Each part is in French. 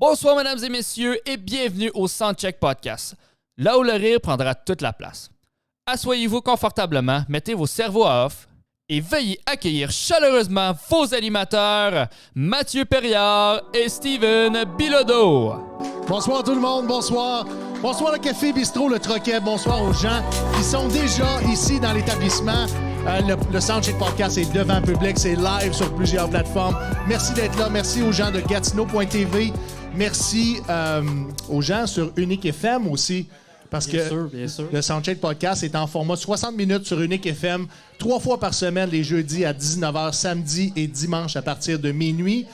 Bonsoir, mesdames et messieurs, et bienvenue au Soundcheck Podcast, là où le rire prendra toute la place. Asseyez-vous confortablement, mettez vos cerveaux à off et veuillez accueillir chaleureusement vos animateurs, Mathieu Perriard et Steven Bilodeau. Bonsoir tout le monde, bonsoir. Bonsoir le Café Bistrot, le Troquet, bonsoir aux gens qui sont déjà ici dans l'établissement. Le Soundcheck Podcast est devant le public, c'est live sur plusieurs plateformes. Merci d'être là, merci aux gens de Gatineau.tv, merci aux gens sur Unique FM aussi. Parce bien sûr. Le Soundcheck Podcast est en format 60 minutes sur Unique FM, 3 fois par semaine, les jeudis à 19h, samedi et dimanche à partir de minuit.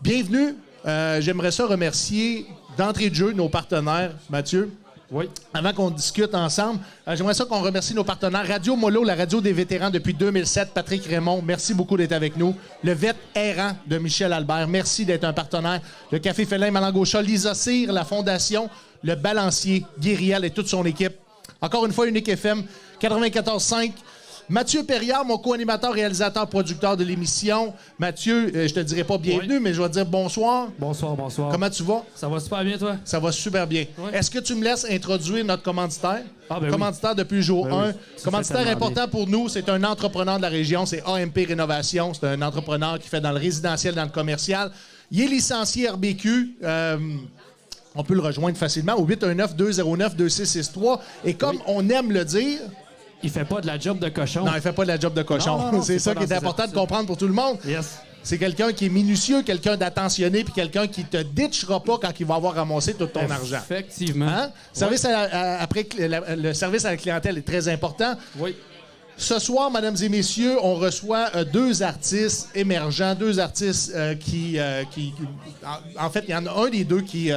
Bienvenue. J'aimerais ça remercier d'entrée de jeu nos partenaires, Mathieu. Oui. Avant qu'on discute ensemble, j'aimerais ça qu'on remercie nos partenaires. Radio Molo, la radio des vétérans depuis 2007. Patrick Raymond, merci beaucoup d'être avec nous. Le Vet errant de Michel Albert, merci d'être un partenaire. Le Café Félin Malangocha, Lisa Cyr, la Fondation, le Balancier, Guériel et toute son équipe. Encore une fois, Unique FM 94.5. Mathieu Perriard, mon co-animateur, réalisateur, producteur de l'émission. Mathieu, je te dirai pas bienvenue, mais je vais te dire bonsoir. Bonsoir. Comment tu vas? Ça va super bien, toi? Ça va super bien. Oui. Est-ce que tu me laisses introduire notre commanditaire? Commanditaire oui. depuis le jour 1. Oui. Commanditaire important pour nous, c'est un entrepreneur de la région, c'est AMP Rénovation. C'est un entrepreneur qui fait dans le résidentiel, dans le commercial. Il est licencié RBQ. On peut le rejoindre facilement au 819-209-2663. Et comme on aime le dire... Il fait pas de la job de cochon. Non, il fait pas de la job de cochon. Non, c'est ça qui est important de comprendre pour tout le monde. Yes. C'est quelqu'un qui est minutieux, quelqu'un d'attentionné, puis quelqu'un qui te ditchera pas quand il va avoir ramassé tout ton argent. Effectivement. Hein? Le service à la clientèle est très important. Oui. Ce soir, mesdames et messieurs, on reçoit deux artistes émergents, deux artistes qui... En fait, il y en a un des deux qui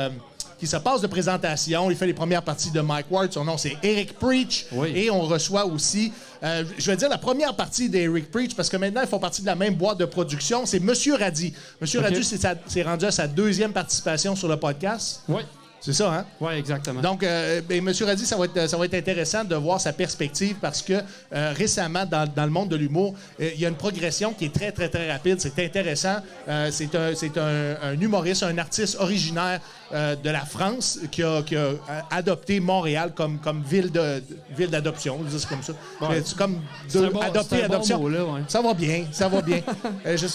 se passe de présentation. Il fait les premières parties de Mike Ward. Son nom, c'est Eric Preach. Oui. Et on reçoit aussi, je vais dire la première partie d'Eric Preach, parce que maintenant, ils font partie de la même boîte de production. C'est Monsieur Radi. Monsieur Radi, c'est rendu à sa deuxième participation sur le podcast. Oui. C'est ça, hein? Oui, exactement. Donc, M. Radi, ça va être intéressant de voir sa perspective parce que récemment, dans le monde de l'humour, il y a une progression qui est très, très, très rapide. C'est intéressant. C'est un humoriste, un artiste originaire de la France qui a adopté Montréal comme ville d'adoption. C'est comme ça. Ouais. C'est comme adopter, adoption. Bon mot, là, ouais. Ça va bien.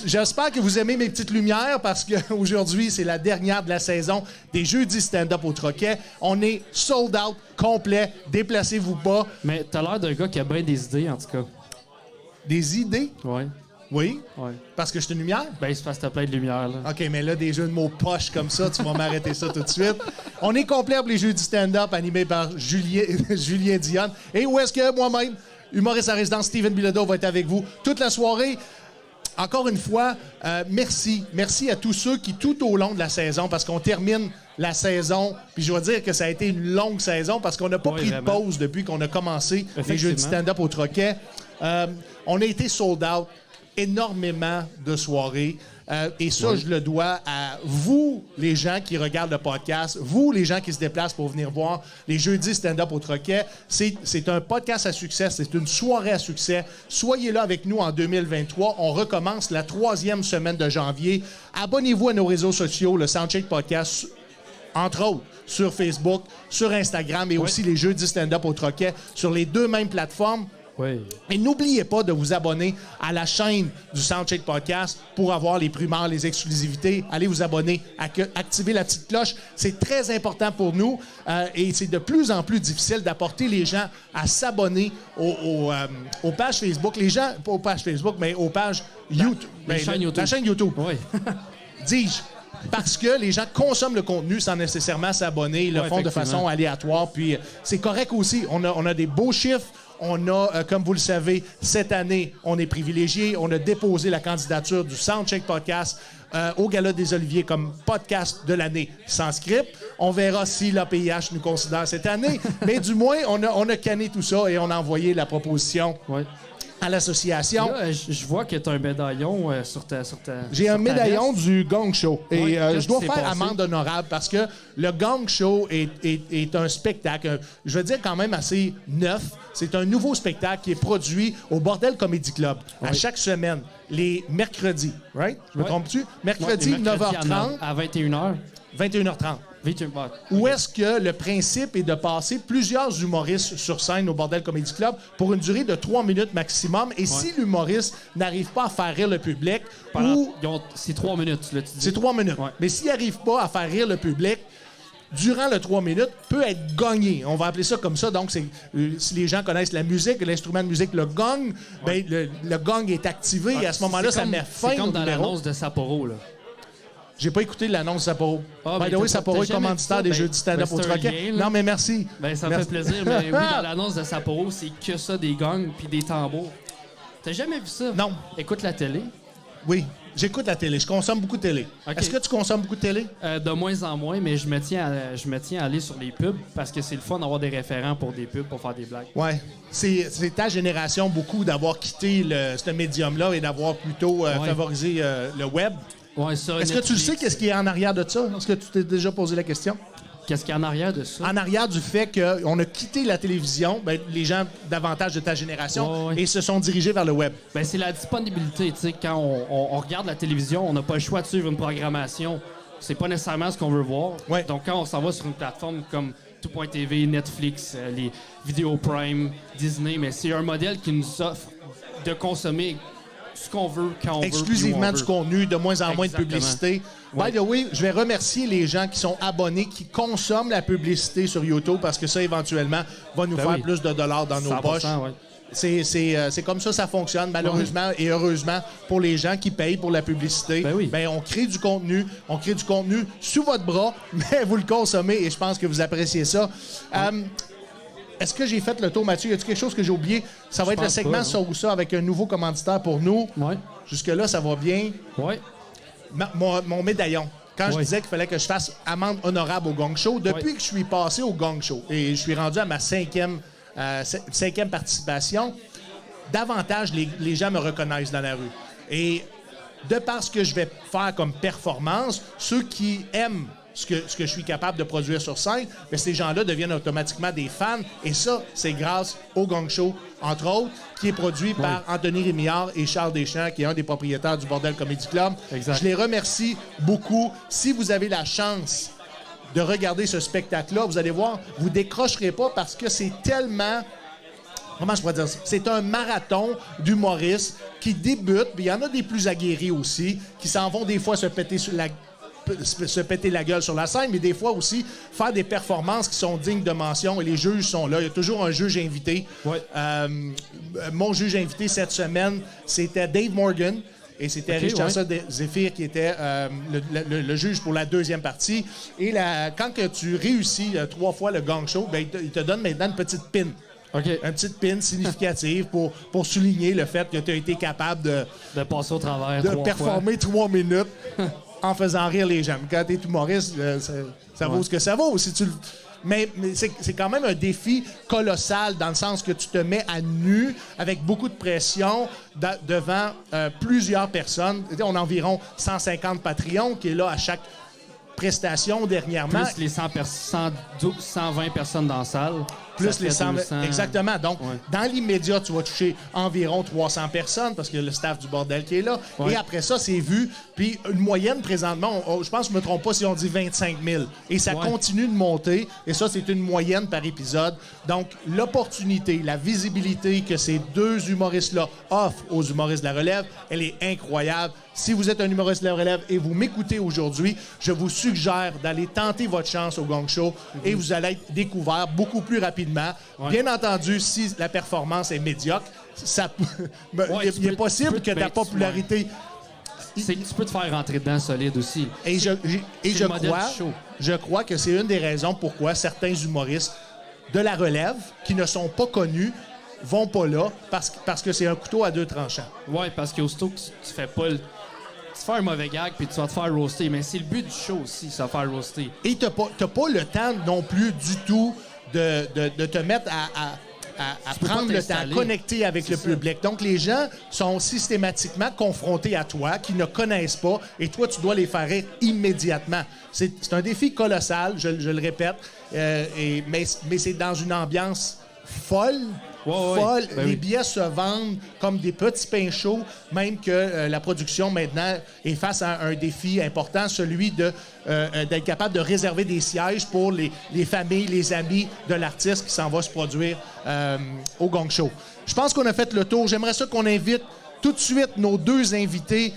J'espère que vous aimez mes petites lumières parce qu'aujourd'hui, c'est la dernière de la saison des Jeudis stand-up au Troquet. On est sold out, complet. Déplacez-vous pas. Mais t'as l'air d'un gars qui a bien des idées, en tout cas. Des idées? Oui. Oui. Ouais. Parce que je suis une lumière? Ben, c'est parce que t'as plein de lumière, là. OK, mais là, des jeux de mots poches comme ça, tu vas m'arrêter ça tout de suite. On est complet pour les jeux du stand-up animés par Julien Dionne. Et où est-ce que moi-même, humoriste à résidence, Steven Bilodeau, va être avec vous toute la soirée. Encore une fois, merci. Merci à tous ceux qui, tout au long de la saison, parce qu'on termine la saison, puis je dois dire que ça a été une longue saison parce qu'on n'a pas pris vraiment. de pause depuis qu'on a commencé les jeux du stand-up au Troquet. On a été sold out énormément de soirées. Et ça, je le dois à vous, les gens qui regardent le podcast, vous, les gens qui se déplacent pour venir voir les jeudis stand-up au Troquet. C'est un podcast à succès, c'est une soirée à succès. Soyez là avec nous en 2023. On recommence la 3e semaine de janvier. Abonnez-vous à nos réseaux sociaux, le Soundcheck Podcast, entre autres, sur Facebook, sur Instagram et aussi les jeudis stand-up au Troquet sur les deux mêmes plateformes. Oui. Et n'oubliez pas de vous abonner à la chaîne du Soundcheck Podcast pour avoir les primeurs, les exclusivités. Allez vous abonner, activez la petite cloche. C'est très important pour nous et c'est de plus en plus difficile d'apporter les gens à s'abonner aux pages Facebook. Les gens, pas aux pages Facebook, mais aux pages YouTube. La chaîne YouTube. La chaîne YouTube. Oui. Dis-je. Parce que les gens consomment le contenu sans nécessairement s'abonner, ils le font de façon aléatoire. Puis c'est correct aussi. On a des beaux chiffres. On a, comme vous le savez, cette année, on est privilégié. On a déposé la candidature du Soundcheck Podcast au Gala des Oliviers comme podcast de l'année sans script. On verra si l'APIH nous considère cette année. Mais du moins, on a canné tout ça et on a envoyé la proposition à l'association. Là, je vois que tu as un médaillon sur ta J'ai un médaillon du Gong Show. Et je dois faire passé? amende honorable parce que le Gong Show est un spectacle, je veux dire quand même assez neuf. C'est un nouveau spectacle qui est produit au Bordel Comedy Club à chaque semaine, les mercredis. Right? Je me trompe-tu? Mercredi, 9h30. À 21h. 21h30. Bah, Où est-ce que le principe est de passer plusieurs humoristes sur scène au Bordel Comedy Club pour une durée de 3 minutes maximum. Et si l'humoriste n'arrive pas à faire rire le public, c'est 3 minutes, là, tu dis. c'est 3 minutes. Ouais. Mais s'il n'arrive pas à faire rire le public, durant le 3 minutes, peut être gagné. On va appeler ça comme ça. Donc, si les gens connaissent la musique, l'instrument de musique, le gong, ben, le gong est activé et à ce moment-là, ça met fin C'est comme au dans numéro. l'annonce de Sapporo, là. J'ai pas écouté l'annonce de Sapporo. Ah, By the ben, way, Sapporo est t'as jamais commanditaire vu ça? des Ben, jeux de stand-up ben, au c'est un Troquet. lien, là. Non, mais merci. Ben, ça Merci. me fait plaisir, mais oui, dans l'annonce de Sapporo, c'est que ça, des gongs puis des tambours. T'as jamais vu ça? Non. Écoute la télé. Oui, j'écoute la télé. Je consomme beaucoup de télé. OK. Est-ce que tu consommes beaucoup de télé? De moins en moins, mais je me tiens à aller sur les pubs parce que c'est le fun d'avoir des référents pour des pubs, pour faire des blagues. Ouais. C'est ta génération beaucoup d'avoir quitté ce médium-là et d'avoir plutôt favorisé le web. Ouais, ça, Est-ce que tu le Netflix. sais qu'est-ce qui est en arrière de ça? Est-ce que tu t'es déjà posé la question? Qu'est-ce qu'il y a en arrière de ça? En arrière du fait qu'on a quitté la télévision, ben, les gens davantage de ta génération, Ouais. et se sont dirigés vers le web. Ben, c'est la disponibilité. Tu sais, quand on regarde la télévision, on n'a pas le choix de suivre une programmation. C'est pas nécessairement ce qu'on veut voir. Ouais. Donc, quand on s'en va sur une plateforme comme Tout.tv, Netflix, les Vidéo Prime, Disney, mais c'est un modèle qui nous offre de consommer ce qu'on veut, quand on veut. Exclusivement puis où on du veut. contenu, de moins en moins de Exactement. publicité. Ouais. By the way, je vais remercier les gens qui sont abonnés, qui consomment la publicité sur YouTube, parce que ça, éventuellement, va nous Ben faire oui. plus de dollars dans nos 100%, poches. ouais. C'est comme ça fonctionne, malheureusement et heureusement, pour les gens qui payent pour la publicité. Ben oui. Ben, on crée du contenu sous votre bras, mais vous le consommez et je pense que vous appréciez ça. Est-ce que j'ai fait le tour, Mathieu? Y a-t-il quelque chose que j'ai oublié? Ça va être le pense segment pas, ça ou ça avec un nouveau commanditaire pour nous. Ouais. Jusque-là, ça va bien. Ouais. Mon médaillon. Quand je Oui. disais qu'il fallait que je fasse amende honorable au Gong Show, depuis Oui. que je suis passé au Gong Show et je suis rendu à ma cinquième participation, davantage les gens me reconnaissent dans la rue. Et de par ce que je vais faire comme performance, ceux qui aiment ce que je suis capable de produire sur scène, bien, ces gens-là deviennent automatiquement des fans. Et ça, c'est grâce au Gong Show, entre autres, qui est produit par Anthony Rémillard et Charles Deschamps, qui est un des propriétaires du Bordel Comedy Club. Exact. Je les remercie beaucoup. Si vous avez la chance de regarder ce spectacle-là, vous allez voir, vous décrocherez pas parce que c'est tellement... Comment je pourrais dire ça? C'est un marathon d'humoristes qui débutent, puis il y en a des plus aguerris aussi, qui s'en vont des fois se péter la gueule sur la scène, mais des fois aussi faire des performances qui sont dignes de mention et les juges sont là. Il y a toujours un juge invité. Ouais. Mon juge invité cette semaine, c'était Dave Morgan. Et c'était Ok, Richard Zephyr qui était le juge pour la deuxième partie. Et quand que tu réussis 3 fois le Gong Show, ben, il te donne maintenant une petite pin. OK. Une petite pin significative pour souligner le fait que tu as été capable De passer au travers de 3 performer 3 minutes en faisant rire les gens. Quand tu es humoriste, ça vaut ce que ça vaut. Si tu mais c'est quand même un défi colossal dans le sens que tu te mets à nu avec beaucoup de pression devant plusieurs personnes. On a environ 150 Patreons qui est là à chaque prestation dernièrement. Plus les 120 personnes dans la salle. Plus ça les fait 100... 200. Exactement. Donc, Ouais. dans l'immédiat, tu vas toucher environ 300 personnes parce que le staff du bordel qui est là. Ouais. Et après ça, c'est vu. Puis une moyenne, présentement, je pense que je ne me trompe pas si on dit 25 000. Et ça Ouais. continue de monter. Et ça, c'est une moyenne par épisode. Donc, l'opportunité, la visibilité que ces deux humoristes-là offrent aux humoristes de la relève, elle est incroyable. Si vous êtes un humoriste de la relève et vous m'écoutez aujourd'hui, je vous suggère d'aller tenter votre chance au Gong Show et vous allez être découvert beaucoup plus rapidement. Ouais. Bien entendu, si la performance est médiocre, Ouais, il est possible que ta ben, popularité... C'est que tu peux te faire rentrer dedans solide aussi. Et je le modèle du show. je crois que c'est une des raisons pourquoi certains humoristes de la relève, qui ne sont pas connus, vont pas là, parce que c'est un couteau à deux tranchants. Ouais, parce qu'aussitôt que tu fais pas le... Tu fais un mauvais gag puis tu vas te faire roaster. Mais c'est le but du show aussi, ça faire roaster. Et t'as pas le temps non plus du tout de te mettre à peux prendre pas le temps, à t'installer. connecter avec C'est le ça. public. Donc, les gens sont systématiquement confrontés à toi, qui ne connaissent pas, et toi, tu dois les faire rire immédiatement. C'est un défi colossal, je le répète, mais c'est dans une ambiance folle folle. Ben Les oui. billets se vendent comme des petits pains chauds, même que la production maintenant est face à un défi important, celui d'être capable de réserver des sièges pour les familles, les amis de l'artiste qui s'en va se produire au Gong Show. Je pense qu'on a fait le tour. J'aimerais ça qu'on invite tout de suite nos deux invités.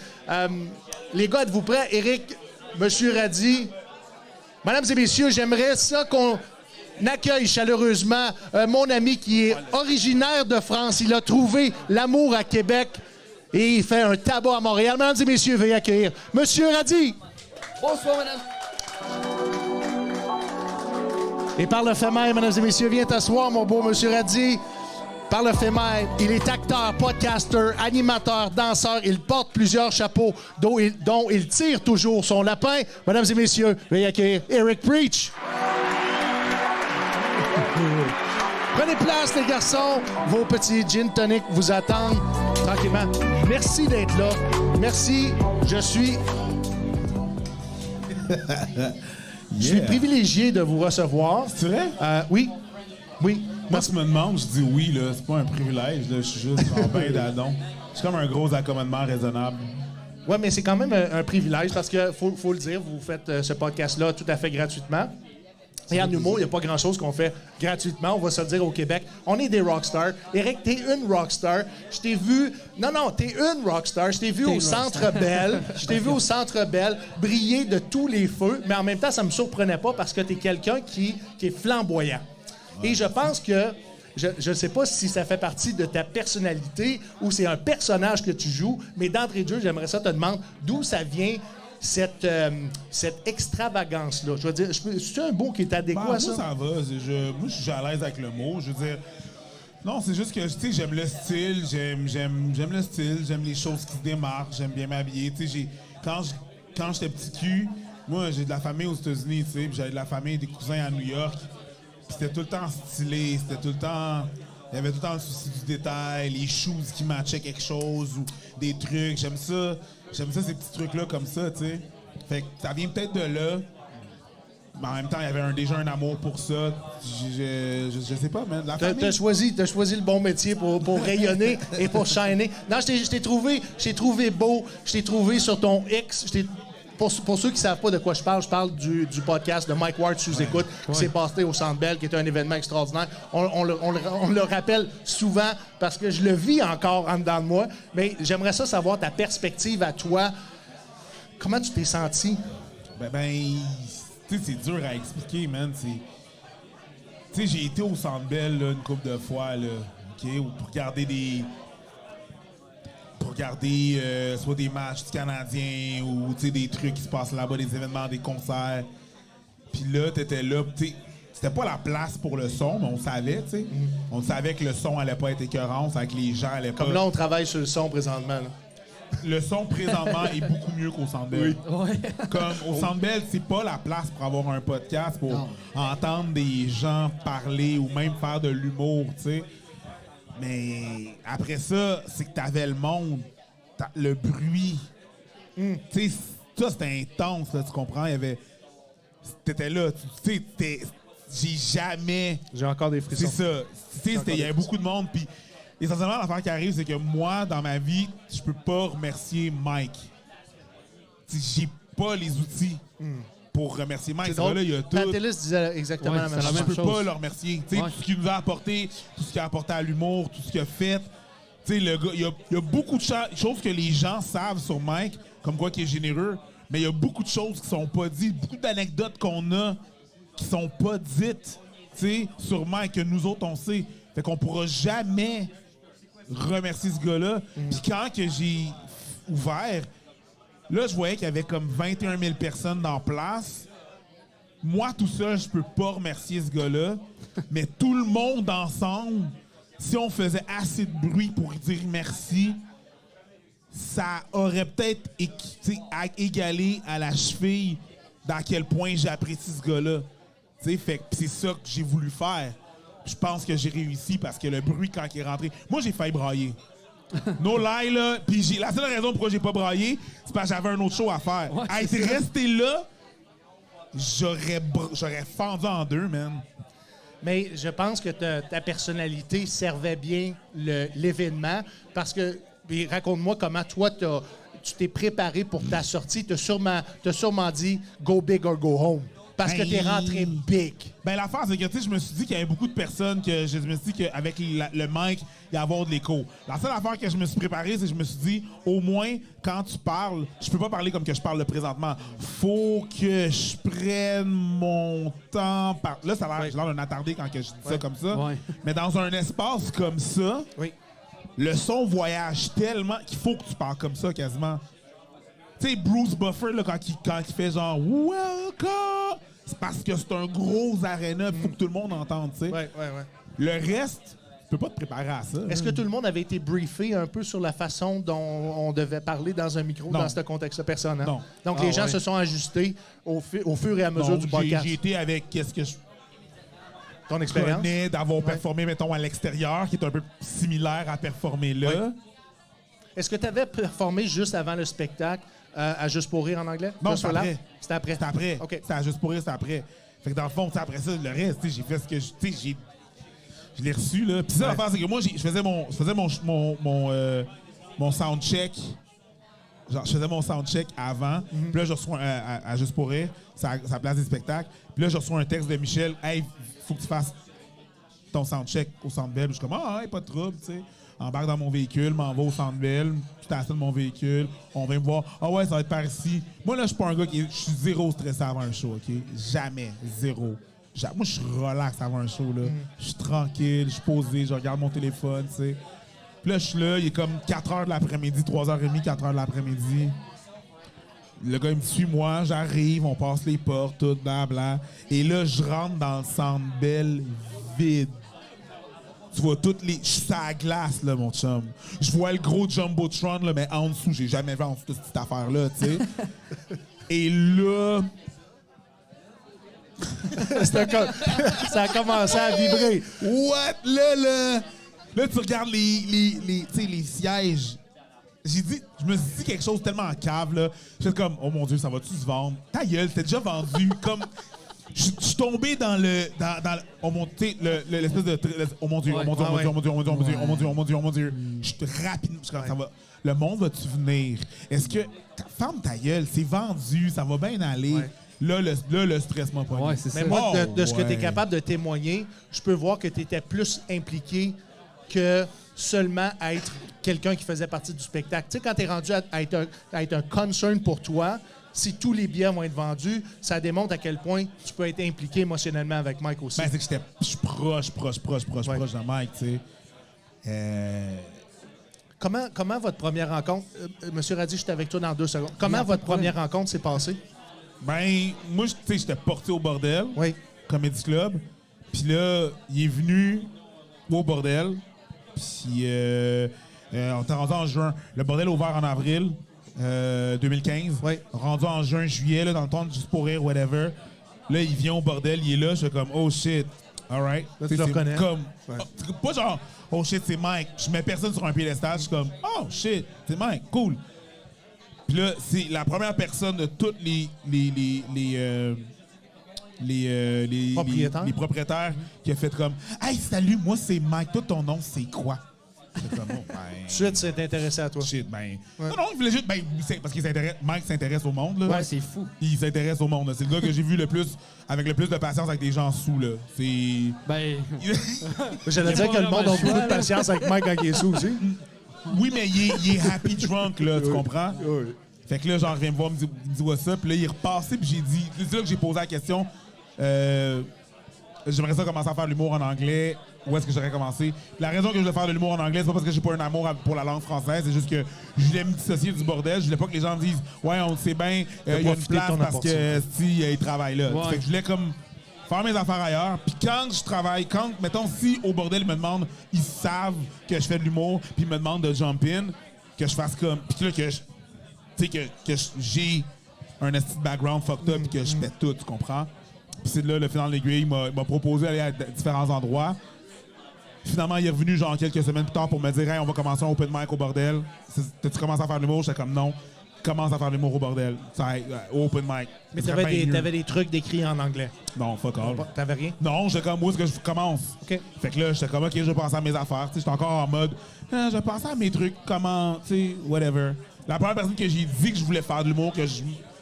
Les gars, êtes-vous prêts? Éric, Monsieur Radi, mesdames et messieurs, j'aimerais ça qu'on accueille chaleureusement mon ami qui est originaire de France. Il a trouvé l'amour à Québec et il fait un tabac à Montréal. Mesdames et messieurs, veuillez accueillir Monsieur Radi. Bonsoir, madame. Et par le fait même, mesdames et messieurs, viens t'asseoir, mon beau Monsieur Radi. Par le fait même, il est acteur, podcaster, animateur, danseur. Il porte plusieurs chapeaux dont il tire toujours son lapin. Mesdames et messieurs, veuillez accueillir Eric Preach. Prenez place, les garçons. Vos petits gin tonic vous attendent tranquillement. Merci d'être là. Merci. Je suis privilégié de vous recevoir. C'est vrai? Oui. Oui. Moi, tu me demandes, je dis oui, là. C'est pas un privilège, là. Je suis juste en bain d'adon. C'est comme un gros accommodement raisonnable. Oui, mais c'est quand même un privilège parce que, faut le dire, vous faites ce podcast-là tout à fait gratuitement. Et en humour, il n'y a pas grand-chose qu'on fait gratuitement, on va se le dire au Québec. On est des rockstars. Éric, t'es une rockstar. Je t'ai vu... Non, t'es une rockstar. Je t'ai vu au Centre Bell. Je t'ai vu au Centre Bell briller de tous les feux, mais en même temps, ça me surprenait pas parce que t'es quelqu'un qui est flamboyant. Et je pense que... Je ne sais pas si ça fait partie de ta personnalité ou c'est un personnage que tu joues, mais d'entrée de jeu, j'aimerais ça te demander d'où ça vient cette extravagance-là. Je veux dire, c'est un mot qui est adéquat à Moi, ça? ça va. Moi, je suis à l'aise avec le mot. Je veux dire... Non, c'est juste que, tu sais, j'aime le style. J'aime le style. J'aime les choses qui se démarquent. J'aime bien m'habiller. Tu sais, quand j'étais petit cul, moi, j'ai de la famille aux États-Unis, tu sais, puis j'avais de la famille, des cousins à New York. Puis c'était tout le temps stylé. C'était tout le temps... Il y avait tout le temps le souci du détail, les shoes qui matchaient quelque chose ou des trucs. J'aime ça, ces petits trucs-là comme ça, tu sais. Fait que ça vient peut-être de là. Mais en même temps, il y avait déjà un amour pour ça. Je sais pas, man. La famille... T'as choisi le bon métier pour rayonner et pour shiner. Non, je t'ai trouvé beau. Je t'ai trouvé sur ton X. Pour ceux qui ne savent pas de quoi je parle du podcast de Mike Ward sous-écoute qui s'est passé au Centre Bell, qui est un événement extraordinaire. On le rappelle souvent parce que je le vis encore en dedans de moi. Mais j'aimerais ça savoir ta perspective à toi. Comment tu t'es senti? Ben, tu sais, c'est dur à expliquer, man. Tu sais, j'ai été au Centre Bell là, une couple de fois, là, OK, pour regarder soit des matchs du Canadien ou des trucs qui se passent là-bas, des événements, des concerts. Puis là, t'étais là, tu sais, c'était pas la place pour le son, mais on savait, tu sais. On savait que le son allait pas être écœurant, on savait que les gens allaient pas... Comme là, on travaille sur le son présentement. Là. Le son, présentement, est beaucoup mieux qu'au Centre Bell. Ouais. Comme au Centre Bell, c'est pas la place pour avoir un podcast, pour entendre des gens parler ou même faire de l'humour, tu sais. Mais après ça, c'est que t'avais le monde, le bruit. Tu sais, ça, c'était intense, là, tu comprends? Il y avait... T'étais là, tu sais, j'ai jamais... J'ai encore des frissons. C'est ça. Tu sais, il y avait beaucoup de monde, puis essentiellement, l'affaire qui arrive, c'est que moi, dans ma vie, je peux pas remercier Mike. J'ai pas les outils pour remercier Mike. C'est drôle. Là, il y a tout. Pantelis disait exactement la même Je chose. peux pas le remercier. Tu sais, Ouais. tout ce qu'il nous a apporté, tout ce qu'il a apporté à l'humour, tout ce qu'il a fait. Tu sais, le gars, il y a beaucoup de choses que les gens savent sur Mike, comme quoi qu'il est généreux, mais il y a beaucoup de choses qui sont pas dites, beaucoup d'anecdotes qu'on a qui sont pas dites, tu sais, sur Mike, que nous autres, on sait. Fait qu'on pourra jamais remercier ce gars-là. Puis quand que j'ai ouvert, là, je voyais qu'il y avait comme 21 000 personnes dans la place. Moi, tout seul, je peux pas remercier ce gars-là. Mais tout le monde ensemble, si on faisait assez de bruit pour dire merci, ça aurait peut-être égalé à la cheville dans quel point j'apprécie ce gars-là. Fait que c'est ça que j'ai voulu faire. Je pense que j'ai réussi parce que le bruit, quand il est rentré... Moi, j'ai failli brailler. No lie, là. Puis la seule raison pourquoi j'ai pas braillé, c'est parce que j'avais un autre show à faire. Ouais, Hey, t'es resté là, j'aurais fendu en deux, man. Mais je pense que ta personnalité servait bien l'événement parce que, puis raconte-moi comment toi, tu t'es préparé pour ta sortie. Tu as sûrement dit « go big or go home ». Parce que t'es rentré big. Ben l'affaire, c'est que je me suis dit qu'il y avait beaucoup de personnes que je me suis dit qu'avec le mic, il y a avoir de l'écho. La seule affaire que je me suis préparé, c'est que je me suis dit, au moins, quand tu parles, je peux pas parler comme que je parle présentement. Faut que je prenne mon temps. Là, ça a l'air, j'ai l'air d'un attardé quand que je dis ça comme ça. Ouais. Mais dans un espace comme ça, le son voyage tellement qu'il faut que tu parles comme ça quasiment. Tu sais, Bruce Buffer, là, quand il fait genre « Welcome », c'est parce que c'est un gros aréna, il faut que tout le monde entende, tu sais. Ouais. Le reste, tu peux pas te préparer à ça. Est-ce que tout le monde avait été briefé un peu sur la façon dont on devait parler dans un micro Non. dans ce contexte-là? Personne, hein? Non. Donc, les gens se sont ajustés au fur et à mesure Non, du podcast. j'ai été avec qu'est-ce que je Ton expérience? connais d'avoir performé, mettons, à l'extérieur, qui est un peu similaire à performer là. Ouais. Est-ce que tu avais performé juste avant le spectacle à Juste pour rire en anglais? Non, Just c'est for après. laugh? C'était après. C'était après. OK. C'était juste pour rire, c'était après. Fait que dans le fond, tu sais, après ça, le reste, tu sais, j'ai fait ce que je l'ai reçu, là. Puis ça, l'affaire, c'est que moi, je faisais mon soundcheck. Genre, je faisais mon soundcheck avant. Puis là, je reçois à Juste pour rire, sa place des spectacles. Puis là, je reçois un texte de Michel. Hey, faut que tu fasses ton soundcheck au Centre Bell. Je suis comme, ah, hey, pas de trouble, tu sais. Embarque dans mon véhicule, m'en va au Centre Bell, je t'assure de mon véhicule, on vient me voir. Ah ouais, ça va être par ici. Moi, là, je suis pas un gars je suis zéro stressé avant un show, OK? Jamais. Zéro. Moi, je suis relax avant un show, là. Je suis tranquille, je suis posé, je regarde mon téléphone, tu sais. Puis là, je suis là, il est comme 4 h de l'après-midi, 3h30, 4 h de l'après-midi. Le gars, il me suit, moi, j'arrive, on passe les portes, tout, blabla. Et là, je rentre dans le Centre Bell vide. Tu vois toutes les... Je suis à la glace, là, mon chum. Je vois le gros Jumbotron, là, mais en dessous, j'ai jamais vu en dessous de cette affaire-là, tu sais. Et là... Ça a commencé à vibrer. What? Là, tu regardes les sièges. Je me suis dit quelque chose tellement en cave, là. J'étais comme, oh mon Dieu, ça va-tu se vendre? Ta gueule, c'était déjà vendu. Comme... Je suis tombé dans le... oh mon Dieu, l'espèce de... oh mon Dieu, oh mon Dieu, oh mon Dieu, oh mon Dieu, oh mon Dieu, oh mon Dieu, oh mon Dieu, oh mon Dieu, oh mon Dieu. Je suis rapidement... Ça va... Le monde va-tu venir? Est-ce que... Ferme ta gueule, c'est vendu, ça va bien aller. Ouais. Là, le stress m'a pas Ouais, dit. c'est Mais ça. moi, de ce que tu es ouais. capable de témoigner, je peux voir que tu étais plus impliqué que seulement à être quelqu'un qui faisait partie du spectacle. Tu sais, quand tu es rendu à être un concern pour toi, si tous les billets vont être vendus, ça démontre à quel point tu peux être impliqué émotionnellement avec Mike aussi. Ben, c'est que je suis proche de Mike, tu sais. Comment votre première rencontre... Monsieur Radi, j'étais avec toi dans 2 secondes. Comment Oui, votre première rencontre s'est passée? Ben, moi, tu sais, j'étais porté au bordel, Oui. Comedy Club. Puis là, il est venu au bordel. Puis on était rendu en juin. Le bordel a ouvert en avril 2015. Oui. Rendu en juin, juillet, là, dans le temps de Juste pour rire, whatever. Là, il vient au bordel, il est là. Je suis comme, oh shit, all right. Là, tu le reconnais. Comme, Ouais. pas genre, oh shit, c'est Mike. Je mets personne sur un piédestal. Je suis comme, oh shit, c'est Mike, cool. Puis là, c'est la première personne de toutes les propriétaires qui a fait comme, hey, salut, moi c'est Mike, toi ton nom c'est quoi? C'est comme, oh, ben, Tout de suite, c'est intéressé à toi. shit, ben. Ouais. Non, il voulait juste, ben, parce qu'il s'intéresse, Mike s'intéresse au monde, là. Ouais, c'est fou. Il s'intéresse au monde, là. C'est le gars que j'ai vu le plus, avec le plus de patience avec des gens sous, là. C'est. Ben, J'allais Il y dire a que pas le monde a vraiment le beaucoup choix, de là. patience avec Mike quand il est sous aussi. Oui, mais il est happy drunk, là, tu comprends? Oui. Fait que là, genre, il vient me voir, il me dit what's up. Puis là, il est repassé, puis j'ai dit... C'est là que j'ai posé la question. J'aimerais ça commencer à faire de l'humour en anglais. Où est-ce que j'aurais commencé? Puis la raison que je voulais faire de l'humour en anglais, c'est pas parce que j'ai pas un amour pour la langue française. C'est juste que je voulais me dissocier du bordel. Je voulais pas que les gens me disent « Ouais, on le sait bien, il y a une profiter de place ton parce que opportunité. si il travaille là. Ouais. Fait que je voulais comme faire mes affaires ailleurs. Puis quand je travaille, mettons, si au bordel, ils me demandent, ils savent que je fais de l'humour, puis ils me demandent de jump in, que je fasse comme... Puis là, que je... Tu sais, que j'ai un esti de background fucked up et que je fais tout, tu comprends? Puis c'est là, le final de l'aiguille, il m'a proposé d'aller à différents endroits. Finalement, il est revenu genre quelques semaines plus tard pour me dire « Hey, on va commencer un open mic au bordel. T'as-tu commencé à faire de l'humour? » J'étais comme « Non. » commence à faire l'humour au bordel. Ça, open mic. Mais Ça serait bien mieux. t'avais des trucs décrits en anglais. Non, fuck all. T'avais rien? Non, j'étais comme, où est-ce que je commence? OK. Fait que là, j'étais comme, OK, je vais penser à mes affaires. Tu sais, j'étais encore en mode, je vais penser à mes trucs, comment, tu sais, whatever. La première personne que j'ai dit que je voulais faire de l'humour,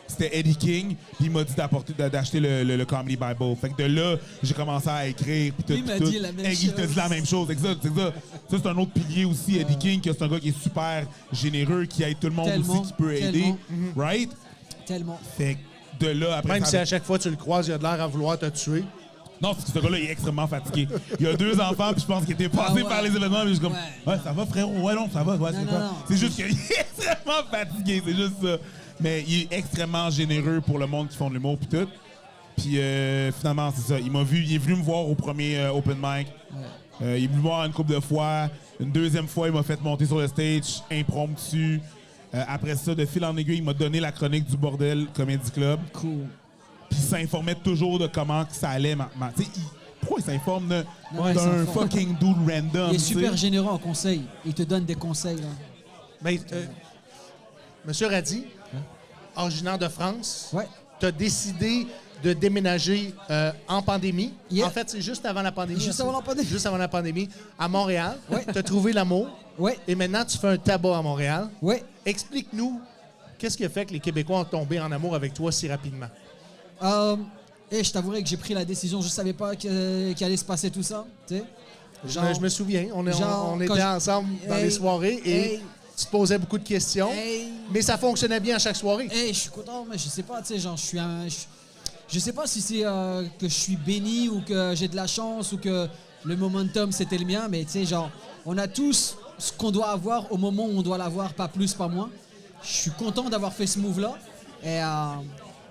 c'était Eddie King, puis il m'a dit d'acheter le Comedy Bible. Fait que de là, j'ai commencé à écrire. Puis tout, Il m'a dit la même Il t'a dit la même chose. Exact. Ça, c'est un autre pilier aussi, Eddie King, que c'est un gars qui est super généreux, qui aide tout le monde Tellement, aussi, qui peut aider. Right? Tellement. Fait que de là, après Même ça, si à chaque fois tu le croises, il a de l'air à vouloir te tuer. non, parce que ce gars-là, il est extrêmement fatigué. Il a 2 enfants, puis je pense qu'il était passé ouais. par les événements, mais je suis comme, Ouais. ouais, ça va, frérot? Ouais, non, ça va, ouais, c'est non, quoi? non. C'est juste qu'il est extrêmement fatigué, c'est juste ça. Mais il est extrêmement généreux pour le monde qui font de l'humour, puis tout. Puis finalement, c'est ça. Il est venu me voir au premier open mic. Il est venu me voir une couple de fois. Une deuxième fois, il m'a fait monter sur le stage, impromptu. Après ça, de fil en aiguille, il m'a donné la chronique du Bordel Comedy Club. Cool. Puis il s'informait toujours de comment que ça allait. Tu sais, pourquoi il s'informe Ouais, il d'un s'informe. fucking dude random? Il est tu sais? super généreux en conseils. Il te donne des conseils. Là. Mais, Monsieur Radi, originaire de France, Ouais. tu as décidé de déménager en pandémie. Yeah. En fait, c'est juste avant la pandémie. Juste hein, avant la pandémie. Juste avant la pandémie, à Montréal. Ouais. Tu as trouvé l'amour. Ouais. Et maintenant, tu fais un tabac à Montréal. Ouais. Explique-nous, qu'est-ce qui a fait que les Québécois ont tombé en amour avec toi si rapidement? Et je t'avouerais que j'ai pris la décision. Je savais pas qu'il allait se passer tout ça. Tu sais. Je me souviens, on quand était je- ensemble dans Hey, les soirées et hey. tu te posais beaucoup de questions. Hey. Mais ça fonctionnait bien à chaque soirée. Je suis content, mais je sais pas, tu sais, genre, je sais pas si c'est que je suis béni ou que j'ai de la chance ou que le momentum c'était le mien, mais tu sais, genre, on a tous ce qu'on doit avoir au moment où on doit l'avoir, pas plus, pas moins. Je suis content d'avoir fait ce move-là.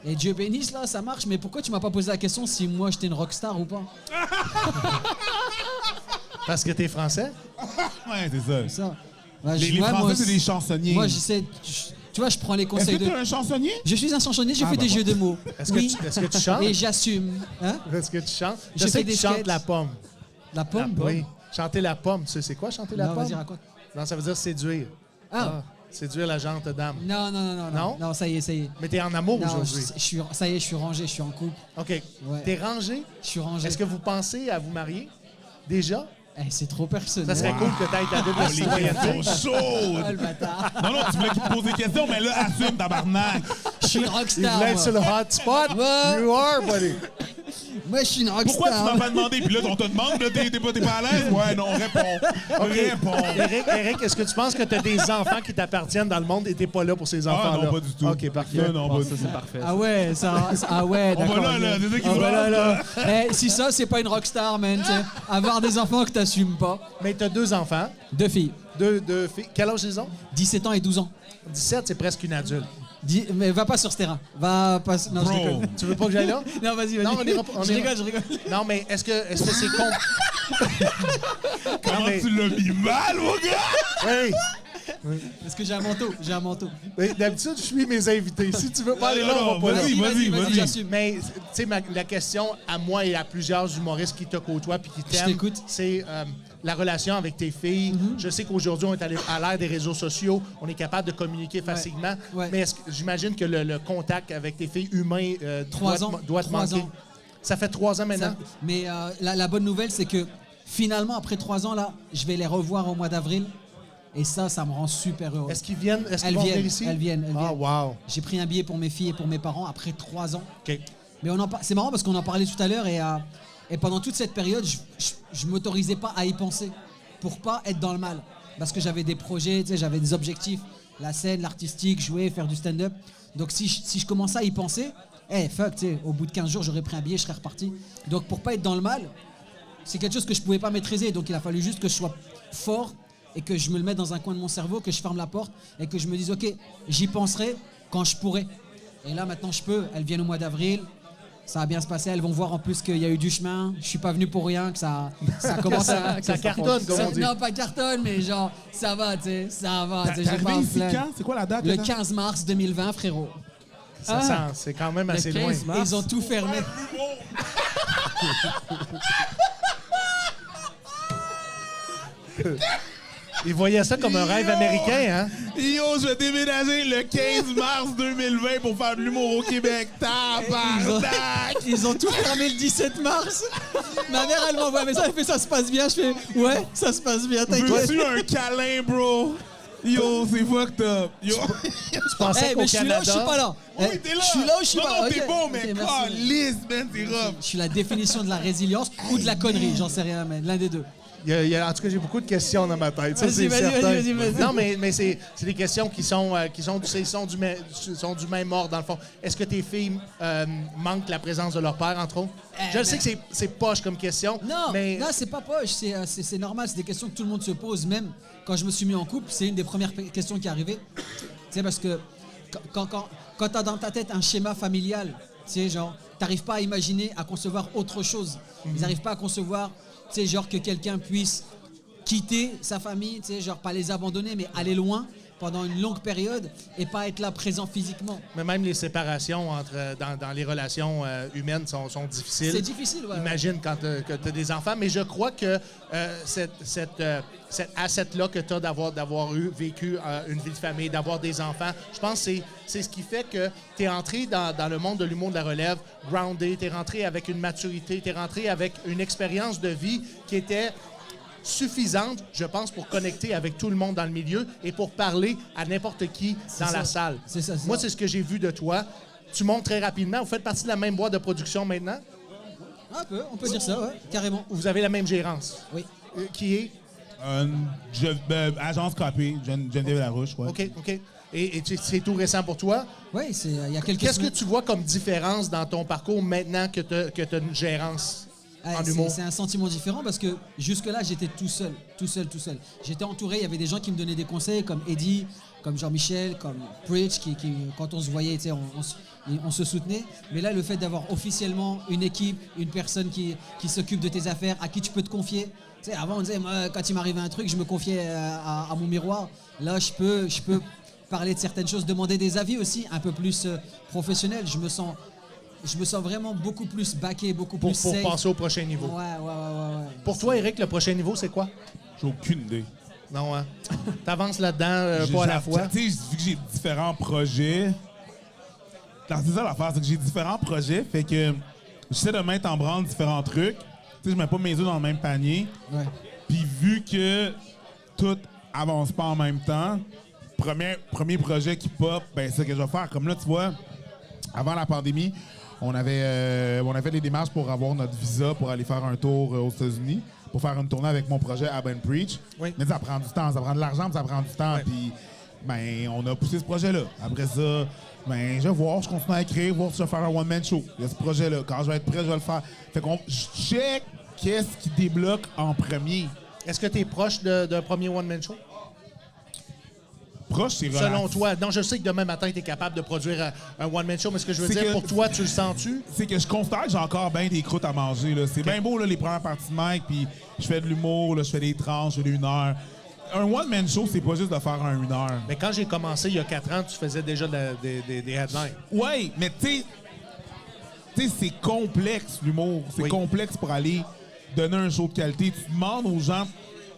Et Dieu bénisse, là, ça marche, mais pourquoi tu m'as pas posé la question si moi j'étais une rockstar ou pas? Parce que t'es français. Ouais, c'est ça. Ça. Ouais, Les moi, Français, c'est des chansonniers. Moi, j'essaie. Tu vois, je prends les Est-ce conseils que de. t'es un chansonnier? Je suis un chansonnier, j'ai fait bah des bon. jeux de mots. Est-ce Oui. que tu chantes? Et j'assume. Hein? Est-ce que tu chantes? Je J'ai sais fait que des tu chantes sketchs. la pomme. La pomme? Oui. Chanter la pomme, tu sais c'est quoi chanter la Non, pomme? vas-y, raconte. Non, ça veut dire séduire. Ah. Séduire la gente dame. Non, non, non, non, Non? non. Non, ça y est, ça y est. Mais t'es en amour Non, aujourd'hui. ça y est, je suis rangé, je suis en couple. OK. Ouais. T'es rangé? Je suis rangé. Est-ce que vous pensez à vous marier? Déjà? C'est trop personnel. Ça serait cool que t'ailles ta double Oh, les citoyenneté. questions Oh, chaudes! le bâtard. Non, non, tu voulais qu'il te pose des questions, mais là, assume, tabarnak! Je suis une Il rockstar. voulait être moi. sur le hot spot. Ouais. You are, buddy. Moi, je suis une rockstar. Pourquoi tu m'as pas demandé? Puis là, on te demande, là, t'es pas à l'aise? Ouais, non, réponds. Réponds. Eric, est-ce que tu penses que tu as des enfants qui t'appartiennent dans le monde et t'es pas là pour ces Ah enfants-là? non, pas du tout. OK, parfait. Non, non, pas du tout. C'est parfait. Ah ouais, ah ouais, On d'accord. va là, ok. c'est ça qui Ah se ouais, passe, là. Si ça, c'est pas une rockstar, man. tu sais. Avoir des enfants que t'assumes pas. Mais tu as 2 enfants, Deux filles, deux filles. Quel âge ils ont? 17 ans et 12 ans. 17, c'est presque une adulte. Mais va pas sur ce terrain. Va pas. Non, je Bro. déconne. Tu veux pas que j'aille là? Non, vas-y, vas-y. Non, on ira- Je rigole, je rigole. Non, mais est-ce que c'est con? Comment mais- tu l'as mis mal, mon gars? Hey! Parce que j'ai un manteau, j'ai un manteau. Mais d'habitude, je suis mes invités. Si tu veux pas aller là, Non, on va pas là. vas-y. j'assume. Mais, tu sais, la question à moi et à plusieurs humoristes qui te côtoient puis qui t'aiment, t'écoute. c'est la relation avec tes filles. Je sais qu'aujourd'hui, on est à l'ère des réseaux sociaux. On est capable de communiquer facilement. Ouais. Mais j'imagine que le contact avec tes filles humain Trois ans. doit te 3 manquer. ans. Ça fait 3 ans maintenant. Ça- mais la bonne nouvelle, c'est que finalement, après 3 ans, là, je vais les revoir au mois d'avril. Et ça me rend super heureux. Est-ce qu'ils viennent? Est-ce qu'ils Elles vont viennent, venir ici? elles viennent. Ah, wow. J'ai pris un billet pour mes filles et pour mes parents après 3 ans. OK. Mais c'est marrant parce qu'on en parlait tout à l'heure et pendant toute cette période, je m'autorisais pas à y penser pour pas être dans le mal. Parce que j'avais des projets, tu sais, j'avais des objectifs. La scène, l'artistique, jouer, faire du stand-up. Donc si je commençais à y penser, fuck, tu sais, au bout de 15 jours, j'aurais pris un billet, je serais reparti. Donc pour pas être dans le mal, c'est quelque chose que je pouvais pas maîtriser. Donc il a fallu juste que je sois fort et que je me le mette dans un coin de mon cerveau, que je ferme la porte et que je me dise, OK, j'y penserai quand je pourrai. Et là, maintenant, je peux. Elles viennent au mois d'avril. Ça va bien se passer. Elles vont voir en plus qu'il y a eu du chemin. Je suis pas venu pour rien, que ça commence à... Ça cartonne, comme on dit. Non, pas cartonne, mais genre, ça va, tu sais, ça va. tu sais, T'es j'ai pas à arrivé me ici plaindre. quand? C'est quoi la date? Le là? 15 mars 2020, frérot. Ça sent, c'est quand même assez loin. 15 mars. Ils ont tout fermé. Il voyait ça comme un rêve américain, hein? Yo, je vais déménager le 15 mars 2020 pour faire de l'humour au Québec. Tabarnak! Ils ont tout fermé le 17 mars. Ma mère, elle m'envoie un message, elle fait ça se passe bien. Je fais ouais, ça se passe bien, t'inquiète. Veux-tu un câlin, bro? Yo, c'est fucked up. Yo. Tu pensais qu'au mais je suis là ou je suis pas là? Oui, t'es là. Je suis là ou je suis non, pas non, là? t'es Ok. bon, mais Ok, merci. lisse, man, t'es rough. Je suis la définition de la résilience ou de la connerie, j'en sais rien, mais l'un des deux. En tout cas, j'ai beaucoup de questions dans ma tête. Ça, Vas-y, c'est vas-y, certain. vas-y. Non, mais c'est des questions qui sont du même ordre, dans le fond. Est-ce que tes filles manquent la présence de leur père, entre autres? Je sais que c'est poche comme question, Non, mais... non, c'est pas poche, c'est normal, c'est des questions que tout le monde se pose, même quand je me suis mis en couple, c'est une des premières questions qui est arrivée. Tu sais, parce que quand t'as dans ta tête un schéma familial, tu sais, genre, t'arrives pas à imaginer, à concevoir autre chose. Ils n'arrivent pas à concevoir, tu sais, genre que quelqu'un puisse quitter sa famille, tu sais, genre pas les abandonner, mais aller loin pendant une longue période et pas être là présent physiquement. Mais même les séparations dans les relations humaines sont difficiles. C'est difficile, ouais. Imagine quand tu as des enfants. Mais je crois que cet asset-là que tu as d'avoir vécu une vie de famille, d'avoir des enfants, je pense que c'est ce qui fait que tu es entré dans le monde de l'humour de la relève, groundé, tu es rentré avec une maturité, tu es rentré avec une expérience de vie qui était suffisante, je pense, pour connecter avec tout le monde dans le milieu et pour parler à n'importe qui dans la salle. C'est ça. Moi, c'est ce que j'ai vu de toi. Tu montes très rapidement. Vous faites partie de la même boîte de production maintenant. On peut dire ça, ouais, carrément. Vous avez la même gérance. Oui. Qui est? Agence Copy, Geneviève Larouche, ouais. OK. Et c'est tout récent pour toi. Oui, c'est il y a quelques Qu'est-ce que semaines. tu vois comme différence dans ton parcours maintenant que tu as une gérance en humour? C'est un sentiment différent parce que jusque-là, j'étais tout seul. J'étais entouré, il y avait des gens qui me donnaient des conseils comme Eddie, comme Jean-Michel, comme Preach, qui quand on se voyait, tu sais, on se soutenait. Mais là, le fait d'avoir officiellement une équipe, une personne qui s'occupe de tes affaires, à qui tu peux te confier. Tu sais, avant, on disait, moi, quand il m'arrivait un truc, je me confiais à mon miroir. Là, je peux parler de certaines choses, demander des avis aussi, un peu plus professionnels. Je me sens vraiment beaucoup plus backé, beaucoup Pour plus safe. passer au prochain niveau. Ouais. Pour toi, Eric, le prochain niveau, c'est quoi? J'ai aucune idée. Non, hein? T'avances là-dedans, pas à la fois. Tu sais, vu que j'ai différents projets, c'est ça l'affaire, c'est que j'ai différents projets, fait que j'essaie de mettre en branle différents trucs. Tu sais, je mets pas mes œufs dans le même panier. Ouais. Puis vu que tout avance pas en même temps, premier projet qui pop, ben c'est ce que je vais faire. Comme là, tu vois, avant la pandémie, on avait fait des démarches pour avoir notre visa pour aller faire un tour aux États-Unis, pour faire une tournée avec mon projet Ab & Preach. Oui. Mais ça prend du temps, ça prend de l'argent, puis ça prend du temps. Ouais. Puis, ben, on a poussé ce projet-là. Après ça, ben, je vais voir, je continue à écrire, voir si je vais faire un one-man show. Il y a ce projet-là. Quand je vais être prêt, je vais le faire. Fait qu'on je check qu'est-ce qui débloque en premier. Est-ce que tu es proche d'un premier one-man show? Proche, c'est relatif. Selon toi. Non, je sais que demain matin, tu es capable de produire un one-man show, mais ce que je veux C'est dire, que- pour toi, tu le sens-tu? C'est que je constate que j'ai encore bien des croûtes à manger. Là. C'est bien beau, là, les premières parties de mic, puis je fais de l'humour, là, je fais des tranches, je fais des 1 heure. Un one-man show, c'est pas juste de faire un 1 heure. Mais quand j'ai commencé il y a 4 ans, tu faisais déjà des headlines. Ouais, mais tu sais, c'est complexe, l'humour. C'est Oui. complexe pour aller donner un show de qualité. Tu demandes aux gens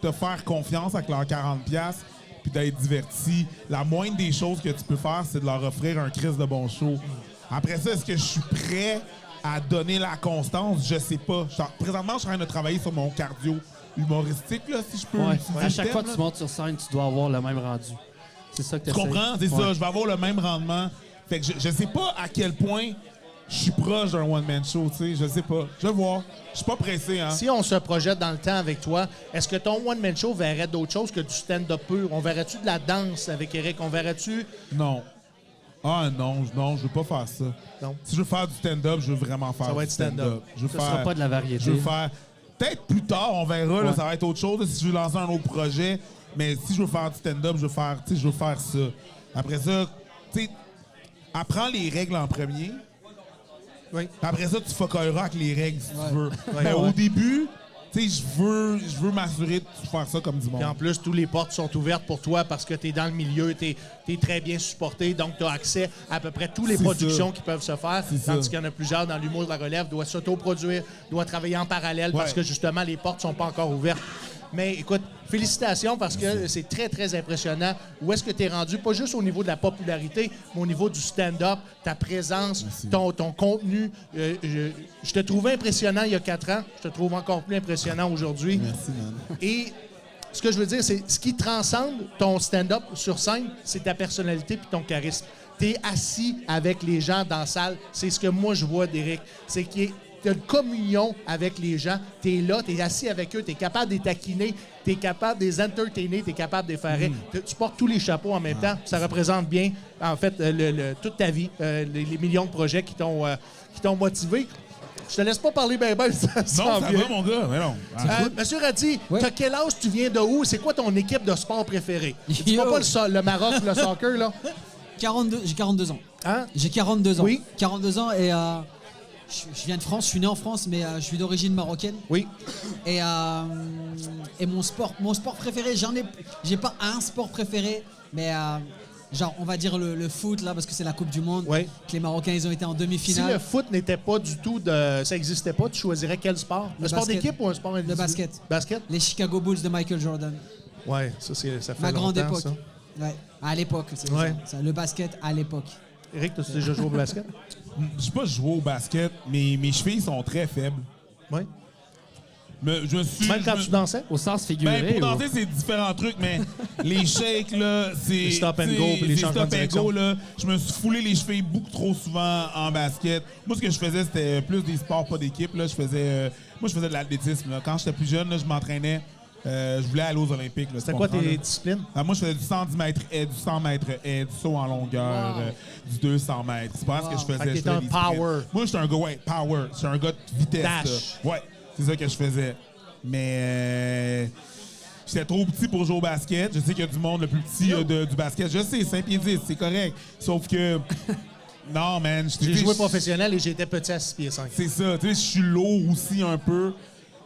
de te faire confiance avec leurs 40$ puis d'être divertis. La moindre des choses que tu peux faire, c'est de leur offrir un crise de bon show. Après ça, est-ce que je suis prêt à donner la constance? Je sais pas. Présentement, je suis en train de travailler sur mon cardio humoristique, là, si je peux. Ouais. utiliser À le chaque fois terme, que là. tu montes sur scène, tu dois avoir le même rendu. C'est ça que Tu comprends? C'est ça. Je vais avoir le même rendement. Fait que je sais pas à quel point je suis proche d'un one-man show, tu sais. Je sais pas. Je vais voir. Je suis pas pressé, hein. Si on se projette dans le temps avec toi, est-ce que ton one-man show verrait d'autres choses que du stand-up pur? On verrait-tu de la danse avec Eric? On verrait-tu... Non. Ah non, je veux pas faire ça. Non. Si je veux faire du stand-up, je veux vraiment faire Ça va du être stand-up. Je veux Ce faire... sera pas de la variété. Je veux faire... Peut-être plus tard, on verra, là, Ouais. ça va être autre chose. Là, si je veux lancer un autre projet, mais si je veux faire du stand-up, je veux faire, tu sais, je veux faire ça. Après ça, tu sais, apprends les règles en premier. Oui. Après ça, tu focaliseras avec les règles si tu veux. Ouais, Mais ouais. au début, tu sais, je veux m'assurer de faire ça comme du monde. Puis en plus, toutes les portes sont ouvertes pour toi parce que tu es dans le milieu, tu es très bien supporté, donc tu as accès à peu près toutes les C'est productions ça. qui peuvent se faire. C'est Tandis ça. qu'il y en a plusieurs dans l'humour de la relève, doivent s'autoproduire, doivent travailler en parallèle parce Ouais. que justement, les portes sont pas encore ouvertes. Mais écoute, félicitations parce que c'est très, très impressionnant. Où est-ce que tu es rendu, pas juste au niveau de la popularité, mais au niveau du stand-up, ta présence, ton contenu. Je te trouvais impressionnant il y a 4 ans. Je te trouve encore plus impressionnant aujourd'hui. Merci, man. Et ce que je veux dire, c'est ce qui transcende ton stand-up sur scène, c'est ta personnalité puis ton charisme. Tu es assis avec les gens dans la salle. C'est ce que moi, je vois d'Éric. C'est qu'il tu as une communion avec les gens. Tu es là, tu es assis avec eux, tu es capable de les taquiner, tu es capable de les entertainer, tu es capable de les faire rire. Tu portes tous les chapeaux en même temps. Ça représente bien, en fait, toute ta vie, les millions de projets qui t'ont motivé. Je te laisse pas parler ben, ça Non, ça va, mon gars, mais non. Monsieur Radi, Ouais. t'as quel âge, tu viens de où? C'est quoi ton équipe de sport préférée? Tu Yo. pas le Maroc, le soccer, là? J'ai 42 ans. Hein? J'ai 42 ans. Oui. 42 ans et je viens de France, je suis né en France, mais je suis d'origine marocaine. Oui. Et mon sport préféré, j'ai pas un sport préféré, mais genre on va dire le foot là parce que c'est la Coupe du Monde. Oui. Que les Marocains ils ont été en Si demi-finale. le foot n'était pas du tout ça n'existait pas, tu choisirais quel sport? Le sport basket. d'équipe ou un sport individuel? Le basket. Basket? Les Chicago Bulls de Michael Jordan. Ouais, ça fait Ma grande longtemps, époque. ça. Ouais. À l'époque, c'est Ouais. ça. Le basket à l'époque. Éric, t'as déjà joué au basket? Je sais pas jouer au basket, mais mes chevilles sont très faibles. Oui. Mais je me suis. Même quand je me- tu dansais? Au sens figuré. Ben, pour ou- danser, c'est différents trucs, mais les shakes, là, c'est. Les stop and t'sais, go, puis les changements de stop and direction. go, là. Je me suis foulé les chevilles beaucoup trop souvent en basket. Moi, ce que je faisais, c'était plus des sports, pas d'équipe, là. Je faisais de l'athlétisme, là. Quand j'étais plus jeune, là, je m'entraînais. Je voulais aller aux Olympiques, là. C'était tu quoi comprends, tes là? disciplines? Moi, je faisais du 110 mètres haies, du 100 mètres haies, du saut en longueur, Wow. Du 200 mètres. C'est pas ce que je faisais. Fait que je t'étais faisais un des sprints. power. Moi, j'étais un gars, ouais, power. J'étais un gars de vitesse. Dash. là. Ouais, c'est ça que je faisais. Mais j'étais trop petit pour jouer au basket. Je sais qu'il y a du monde le plus petit du basket. Je sais, 5 pieds 10, c'est correct. Sauf que... Non, man. J'ai joué professionnel et j'étais petit à 6 pieds 5. C'est ça. Tu sais, je suis lourd aussi un peu.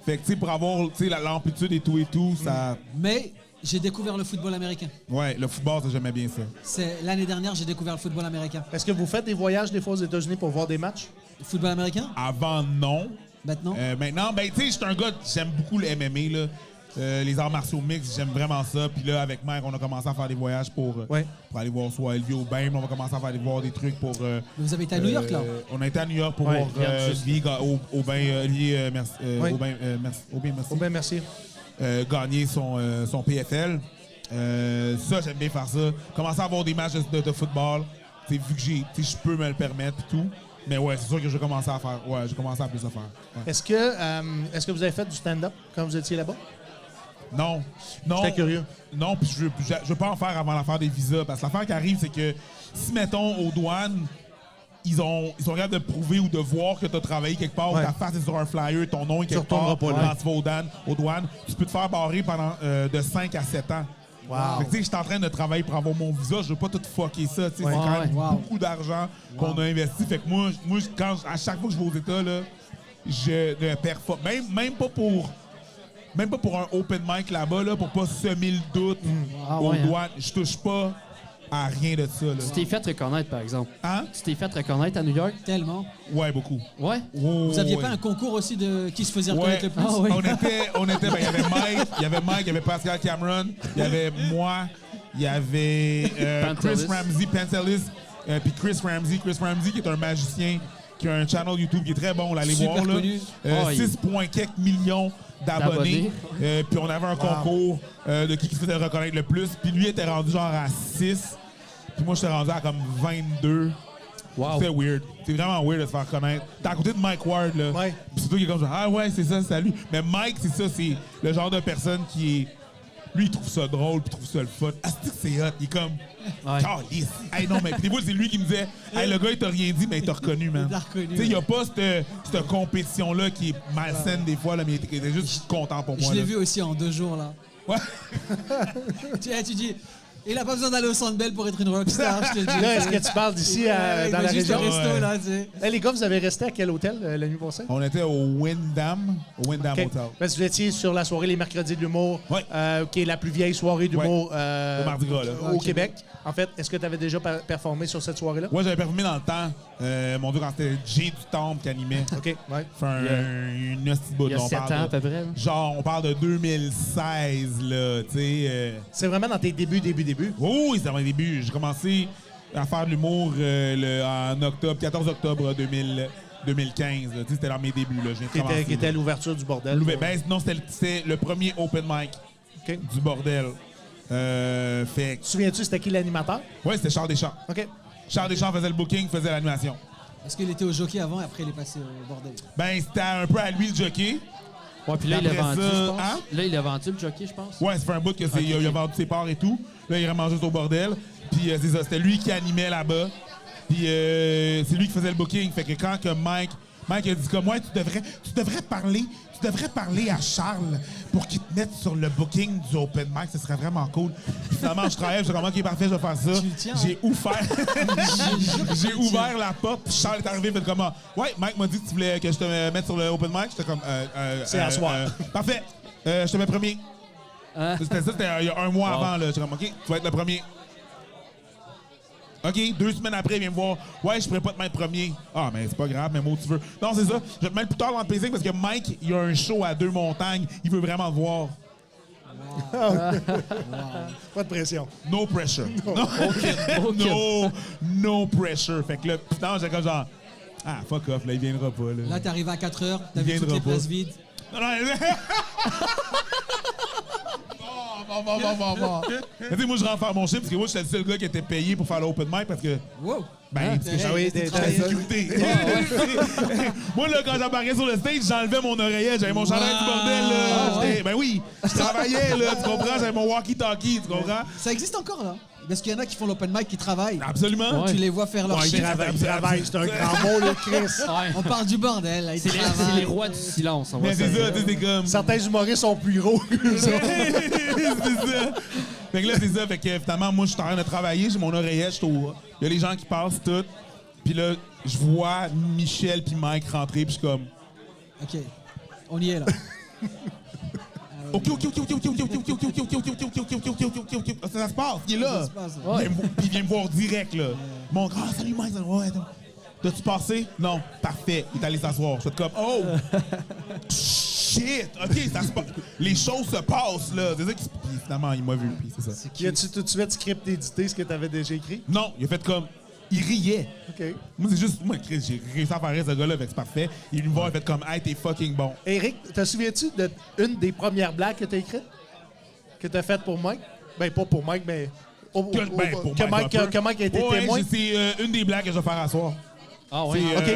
Fait que, tu sais, pour avoir l'amplitude et tout, ça... Mais j'ai découvert le football américain. Ouais, le football, ça, j'aimais bien ça. C'est l'année dernière, j'ai découvert le football américain. Est-ce que vous faites des voyages des fois aux États-Unis pour voir des matchs? Le football américain? Avant, non. Maintenant? Maintenant, ben, tu sais, j'étais un gars, j'aime beaucoup le MMA, là. Les arts martiaux mixtes, j'aime vraiment ça. Puis là, avec Mère, on a commencé à faire des voyages pour aller voir soit Elvie Aubin, mais on va commencer à faire voir des trucs pour... Vous avez été à New York, là? On a été à New York pour Ouais, voir Elvie Aubin, merci. Oui. Aubin, merci. Oh ben merci. Gagner son PFL. Ça, j'aime bien faire ça. Commencer à avoir des matchs de football. T'sais, vu que je peux me le permettre et tout. Mais ouais, c'est sûr que je vais commencer à faire. Ouais, je vais commencer à plus à faire. Ouais. Est-ce que vous avez fait du stand-up quand vous étiez là-bas? Non. J'étais curieux. Non, puis je veux pas en faire avant l'affaire des visas. Parce que l'affaire qui arrive, c'est que si, mettons, aux douanes, ils sont capables de prouver ou de voir que tu as travaillé quelque part, Ouais. ou ta face est sur un flyer, ton nom est quelque retourneras part, pas là. quand tu vas aux douanes, tu peux te faire barrer pendant de 5 à 7 ans. Wow. Fait que, tu sais, je suis en train de travailler pour avoir mon visa, je veux pas tout fucker ça. tu sais, Ouais. C'est quand même Wow. beaucoup d'argent qu'on a investi. Fait que moi à chaque fois que je vais aux États, là, je ne perds pas. Même pas pour un open mic là-bas, là, pour pas semer le doute Ah aux ouais, hein. douanes. Je touche pas à rien de ça. Là. Tu t'es fait reconnaître, par exemple. Hein? Tu t'es fait reconnaître à New York? Tellement. Ouais, beaucoup. Ouais. Vous aviez Ouais. pas un concours aussi de qui se faisait Ouais. reconnaître le plus? Ah oui. On était, ben, il y avait Mike, il y avait Pascal Cameron, il y avait moi, il y avait Chris Pantelis. Pantelis, puis Chris Ramsey qui est un magicien qui a un channel YouTube qui est très bon, là, allez Super voir là. connu. 6,quelques millions d'abonnés. Puis on avait un concours de qui se faisait reconnaître le plus. Puis lui était rendu genre à 6. Puis moi j'étais rendu à comme 22. Wow. C'était weird. C'est vraiment weird de se faire connaître. T'es à côté de Mike Ward, là. Ouais. Puis c'est toi qui est comme genre, ah ouais, c'est ça, salut. Mais Mike, c'est ça, c'est le genre de personne qui est. Lui, il trouve ça drôle, puis il trouve ça le fun. Ah, c'est hot. Il est comme. Ouais. Calisse. Hey, non, mais puis des fois, c'est lui qui me disait, hey, le gars, il t'a rien dit, mais il t'a reconnu, man. Il t'a reconnu. Tu sais, il n'y a pas cette compétition-là qui est malsaine des fois, là, mais il était juste content pour moi. Je l'ai là. vu aussi en 2 jours, là. Ouais. Tu dis, Il a pas besoin d'aller au Centre Bell pour être une rockstar, je te le dis. Là, est-ce que tu parles d'ici Ouais, dans il la va juste région? au resto, Ouais. là, tu sais. Hey, les gars, vous avez resté à quel hôtel la nuit passée? On était au Wyndham OK. Hotel. Parce que vous étiez sur la soirée Les Mercredis de l'humour, Ouais. qui est la plus vieille soirée d'humour Au Mardi Gras, là. au Québec. En fait, est-ce que tu avais déjà performé sur cette soirée-là? Ouais, j'avais performé dans le temps. Mon Dieu, quand c'était Jay du Temple qui animait. OK, ouais. Fait une hostie de bout. Il y a On 7 parle ans à de- peu près. Genre, on parle de 2016, là, tu sais. C'est vraiment dans tes débuts. Oui, c'était mon début. J'ai commencé à faire de l'humour en octobre, 14 octobre 2015. Là. Tu sais, c'était dans mes débuts. Là. Je viens de commencer, Qui était à là. l'ouverture du bordel. Ben, non, c'était le premier open mic OK. du bordel. Fait Tu te souviens-tu, c'était qui l'animateur? ouais, c'était Charles Deschamps. OK. Charles Deschamps faisait le booking, faisait l'animation. Parce qu'il était au jockey avant et après il est passé au bordel. Ben, c'était un peu à lui le jockey. Ouais, puis là, il a Après vendu, ça, je pense. hein? Là, il a vendu le jockey, je pense. Ouais, ça fait un bout que il a vendu ses parts et tout. Là, il remangeait au bordel. Puis c'est ça, c'était lui qui animait là-bas. Puis c'est lui qui faisait le booking. Fait que quand que Mike a dit comme ouais, tu devrais parler à Charles pour qu'il te mette sur le booking du open mic, ce serait vraiment cool. Puis finalement, je travaillais, je me suis dit, OK, parfait, je vais faire ça. Tu le tiens, J'ai j'ai ouvert la porte, puis Charles est arrivé, fait comment ouais, Mike m'a dit que tu voulais que je te mette sur le open mic. J'étais comme C'est à soir. Parfait. Je te mets premier. Hein? C'était ça, c'était il y a un mois Wow. avant. J'étais comme, OK, tu vas être le premier. OK, 2 semaines après, il vient me voir. Ouais, je pourrais pas te mettre premier. Ah, mais c'est pas grave, mais moi, tu veux. Non, c'est ça. Je vais te mettre plus tard dans le pacing parce que Mike, il a un show à 2 montagnes. Il veut vraiment te voir. Pas de pression. No pressure. No pressure. Fait que là, putain, j'ai comme genre, ah, fuck off, là, il viendra pas. Là. Là, t'es arrivé à 4h, t'as Il vu toutes viendra les pas. places vides. Non, bon. Mais tu sais, moi, je rentre faire mon chiffre parce que moi, j'étais le seul gars qui était payé pour faire l'open mic parce que. Wow! Ben, parce que Ah oui, j'étais t'as- sécurité. Moi, là, quand j'embarquais sur le stage, j'enlevais mon oreillette. J'avais mon chandail du bordel, là. J'étais- Ben oui, je travaillais, là, tu comprends? J'avais mon walkie-talkie, tu comprends? Ça existe encore, là? Parce qu'il y en a qui font l'open mic, qui travaillent. Absolument. Ouais. Tu les vois faire leur Ouais, shit. il travaille, c'est un grand mot, là, Chris. Ouais. On parle du bordel, là. Ils C'est travaillent. les rois du silence, on va Mais se c'est le ça, dire. tu sais, c'est comme. Certains humoristes sont plus gros que ça. C'est ça. Fait que là, c'est ça. Fait que finalement, moi, je suis en train de travailler, j'ai mon oreillette, je suis au. Il y a les gens qui passent tout. Puis là, je vois Michel puis Mike rentrer, puis je suis comme. OK. On y est, là. OK. Ça se passe, il est là. Ça se passe, Puis il vient me voir direct, là. Mon gars, salut Mike. Ouais, t'as-tu passé? Non. Parfait. Il est allé s'asseoir. Je suis comme, oh! Shit! OK, ça se passe. Les choses se passent, là. C'est ça qui se... Puis finalement, il m'a vu, puis c'est ça. Y a-tu tout de suite script édité ce que t'avais déjà écrit? Non, il a fait comme... Il riait. OK. Moi, c'est juste... Moi, Chris, j'ai réussi à faire rire ce gars-là, fait que c'est parfait. Il est venu me voir, il a fait comme, hey, t'es fucking bon. Éric, te souviens-tu d'une des premières blagues que t'as écrites? Que t'as faites pour Mike? Ben, pas pour Mike, mais... Pour Mike a été Ouais, témoin? c'est une des blagues que je vais faire à soir. Ah C'est oui. OK.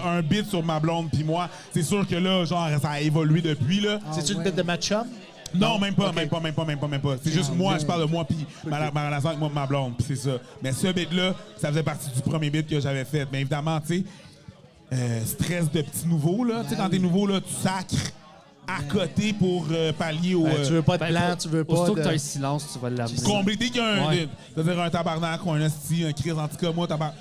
un bit sur ma blonde puis moi. C'est sûr que là, genre, ça a évolué depuis, là. C'est-tu ouais. une bête de match-up? Non, même pas, OK. même pas. C'est juste moi, ouais. je parle de moi puis ma relation avec moi, ma blonde, puis c'est ça. Mais ce bit-là, ça faisait partie du premier bit que j'avais fait. Mais évidemment, tu sais, stress de petit nouveau, là. Tu sais, quand t'es nouveau, là, tu sacres à côté pour pallier au... Tu veux pas de blanc, tu veux pas Aussitôt que de... t'as un silence, tu vas l'amener. combler. Dès qu'il y a Ouais. c'est-à-dire un tabarnak ou un esti, un crise, en tout cas, moi, tabarnak...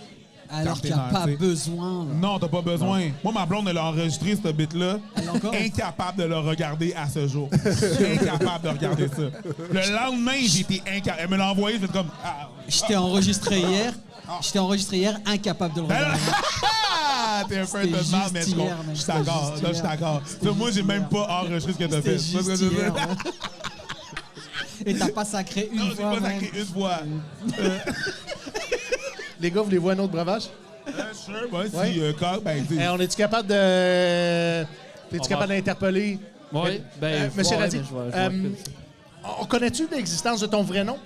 Alors qu'il n'y a Carténant, pas tu sais. besoin, là. Non, t'as pas besoin. Moi, ma blonde, elle a enregistré ce bit-là. Elle l'a encore? Incapable de le regarder à ce jour. Incapable de regarder ça. Le lendemain, j'ai été incapable. Elle me l'a envoyé, j'ai fait comme... Ah, Je t'ai enregistré hier, incapable de le ben là, regarder. t'es un peu C'était de mal, mais juste hier, je man. suis C'était d'accord. juste Là, je suis hier. d'accord. C'était Ça, moi, juste j'ai même hier. pas enregistré ce que t'as C'était fait. Tu vois ce que juste je veux hier, dire? hein. Et t'as pas sacré une Non, j'ai fois, pas man. sacré une fois. Les gars, voulez-vous un autre breuvage? Sure, ouais, Ouais. si, quand, ben, tu sais, On est-tu capable de... T'es-tu capable d'interpeller? Oui, ben, Monsieur ouais, Radi, mais je vais occuper de ça. on connais-tu l'existence de ton vrai nom?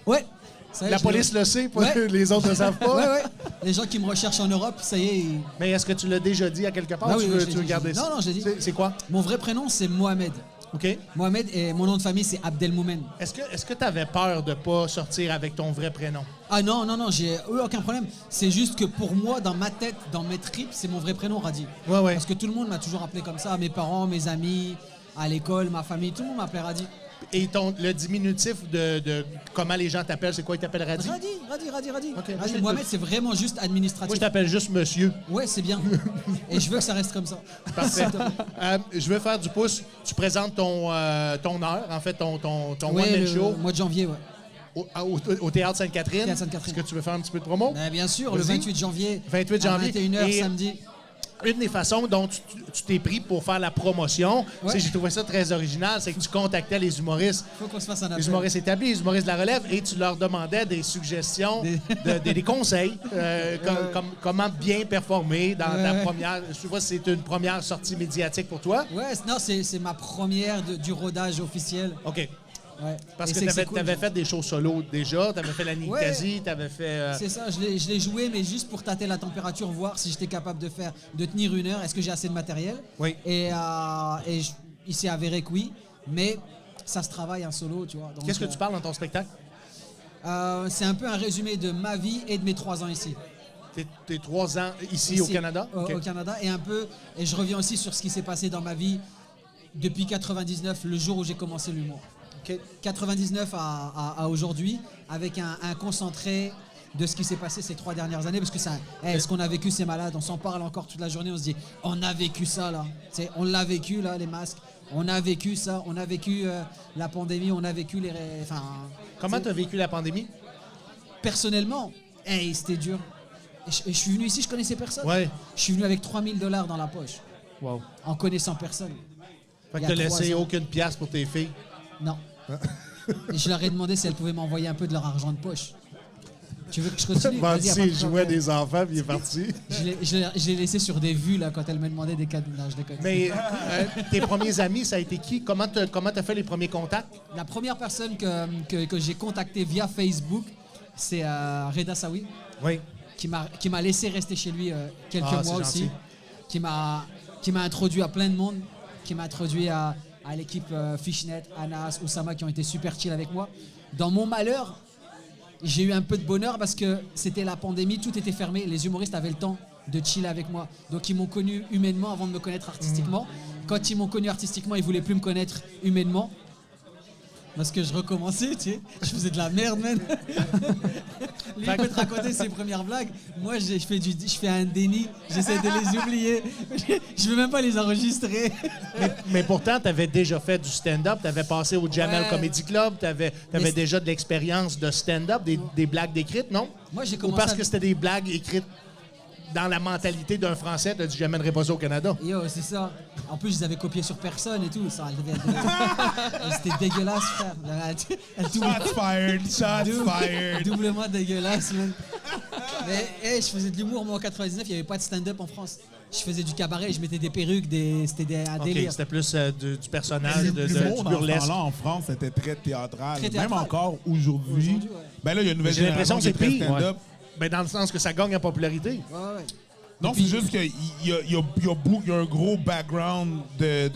Ouais. Ça y est, La je l'ai. police le sait, pas Ouais. les autres ne savent pas. Ouais, ouais. Les gens qui me recherchent en Europe, ça y est. Mais est-ce que tu l'as déjà dit à quelque part? Ah ou oui, tu oui, veux, je l'ai tu veux dit, garder je l'ai ça? dit. Non, j'ai dit. C'est quoi? Mon vrai prénom, c'est Mohamed. OK. Mohamed et mon nom de famille, c'est Abdelmoumen. Est-ce que tu avais peur de pas sortir avec ton vrai prénom? Ah non, j'ai eu aucun problème. C'est juste que pour moi, dans ma tête, dans mes tripes, c'est mon vrai prénom, Radi. Ouais, ouais. Parce que tout le monde m'a toujours appelé comme ça. Mes parents, mes amis, à l'école, ma famille, tout le monde m'appelait Radi. Et le diminutif de comment les gens t'appellent, c'est quoi? Ils t'appellent Radi? Radi. Ok, Radi. Mohamed, c'est vraiment juste administratif. Moi, je t'appelle juste monsieur. Ouais, c'est bien. Et je veux que ça reste comme ça. Parfait. Je veux faire du pouce. Tu présentes ton heure, en fait, ton Ouais, one-man show le mois de janvier, ouais. au Théâtre Sainte-Catherine. Théâtre Sainte-Catherine. Est-ce que tu veux faire un petit peu de promo? Ben, bien sûr, le Vas-y. 28 janvier. 28 janvier. À 21h, Et samedi. Une des façons dont tu t'es pris pour faire la promotion, Ouais. j'ai trouvé ça très original, c'est que tu contactais les humoristes. Faut qu'on se fasse un appel. Les humoristes établis, les humoristes de la relève, et tu leur demandais des suggestions, des conseils, comment bien performer dans ta première... Je vois, c'est une première sortie médiatique pour toi. Ouais, non, c'est ma première du rodage officiel. OK. Ouais. Parce Et que c'est tu cool, avais genre. fait des shows solo déjà, tu avais fait la Ninkasi, tu avais fait... C'est ça, je l'ai joué, mais juste pour tâter la température, voir si j'étais capable de tenir une heure. Est-ce que j'ai assez de matériel? Oui. Et il s'est avéré que oui, mais ça se travaille un solo, tu vois. Donc, Qu'est-ce que tu parles dans ton spectacle? C'est un peu un résumé de ma vie et de mes 3 ans ici. T'es 3 ans ici au Canada? OK. Au Canada, et je reviens aussi sur ce qui s'est passé dans ma vie depuis 99, le jour où j'ai commencé l'humour. OK. 99 à aujourd'hui, avec un concentré de ce qui s'est passé ces 3 dernières années, parce que ce qu'on a vécu, c'est malade, on s'en parle encore toute la journée, on se dit, on a vécu ça là, on l'a vécu là, les masques, on a vécu ça, on a vécu la pandémie, on a vécu Comment tu as vécu la pandémie? Personnellement, c'était dur. Et je suis venu ici, je connaissais personne. Ouais. Je suis venu avec $3 000 dans la poche, Wow. en connaissant personne. Fait Il que y a t'as laissé 3 ans. aucune pièce pour tes filles. Non. Et je leur ai demandé si elles pouvaient m'envoyer un peu de leur argent de poche. Tu veux que je continue? Vas-y, y a pas de problème. des enfants, puis il est parti. Je l'ai laissé sur des vues là, quand elles me demandaient des cadeaux. Non, je déconne. Mais tes premiers amis, ça a été qui? Comment t'as fait les premiers contacts? La première personne que j'ai contactée via Facebook, c'est Reda Sawi, Oui. qui m'a laissé rester chez lui quelques Ah, mois c'est aussi, gentil. qui m'a introduit à plein de monde, qui m'a introduit à l'équipe Fishnet, Anas, Oussama, qui ont été super chill avec moi. Dans mon malheur, j'ai eu un peu de bonheur parce que c'était la pandémie, tout était fermé, les humoristes avaient le temps de chiller avec moi. Donc ils m'ont connu humainement avant de me connaître artistiquement. Quand ils m'ont connu artistiquement, ils voulaient plus me connaître humainement. Parce que je recommençais, tu sais, je faisais de la merde, man. Lui, il peut te raconter ses premières blagues. Moi, je fais un déni, j'essaie de les oublier. Je veux même pas les enregistrer. Mais pourtant, tu avais déjà fait du stand-up, tu avais passé au Jamel Ouais. Comedy Club, tu avais Mais déjà de l'expérience de stand-up, des blagues décrites, non? Moi, j'ai Ou commencé parce à- que c'était des blagues écrites dans la mentalité d'un Français, tu as dit « j'amènerai pas ça au Canada Yo, c'est ça. En plus, je les avais copiés sur personne et tout. Ça, c'était dégueulasse, frère. Shots fired, shots fired. Doublement dégueulasse, man. Mais je faisais de l'humour, moi, en 99, il n'y avait pas de stand-up en France. Je faisais du cabaret, je mettais des perruques, c'était un » OK, délire. c'était plus du personnage, du L'humour dans ce burlesque. temps-là en France, c'était très théâtral. Très Même théâtral. encore aujourd'hui. Aujourd'hui, ouais. Ben là, il y a une nouvelle J'ai l'impression génération que qui est c'est très pire. stand-up. Ben, dans le sens que ça gagne en popularité. Ouais. Non, c'est juste qu'il y a un gros background de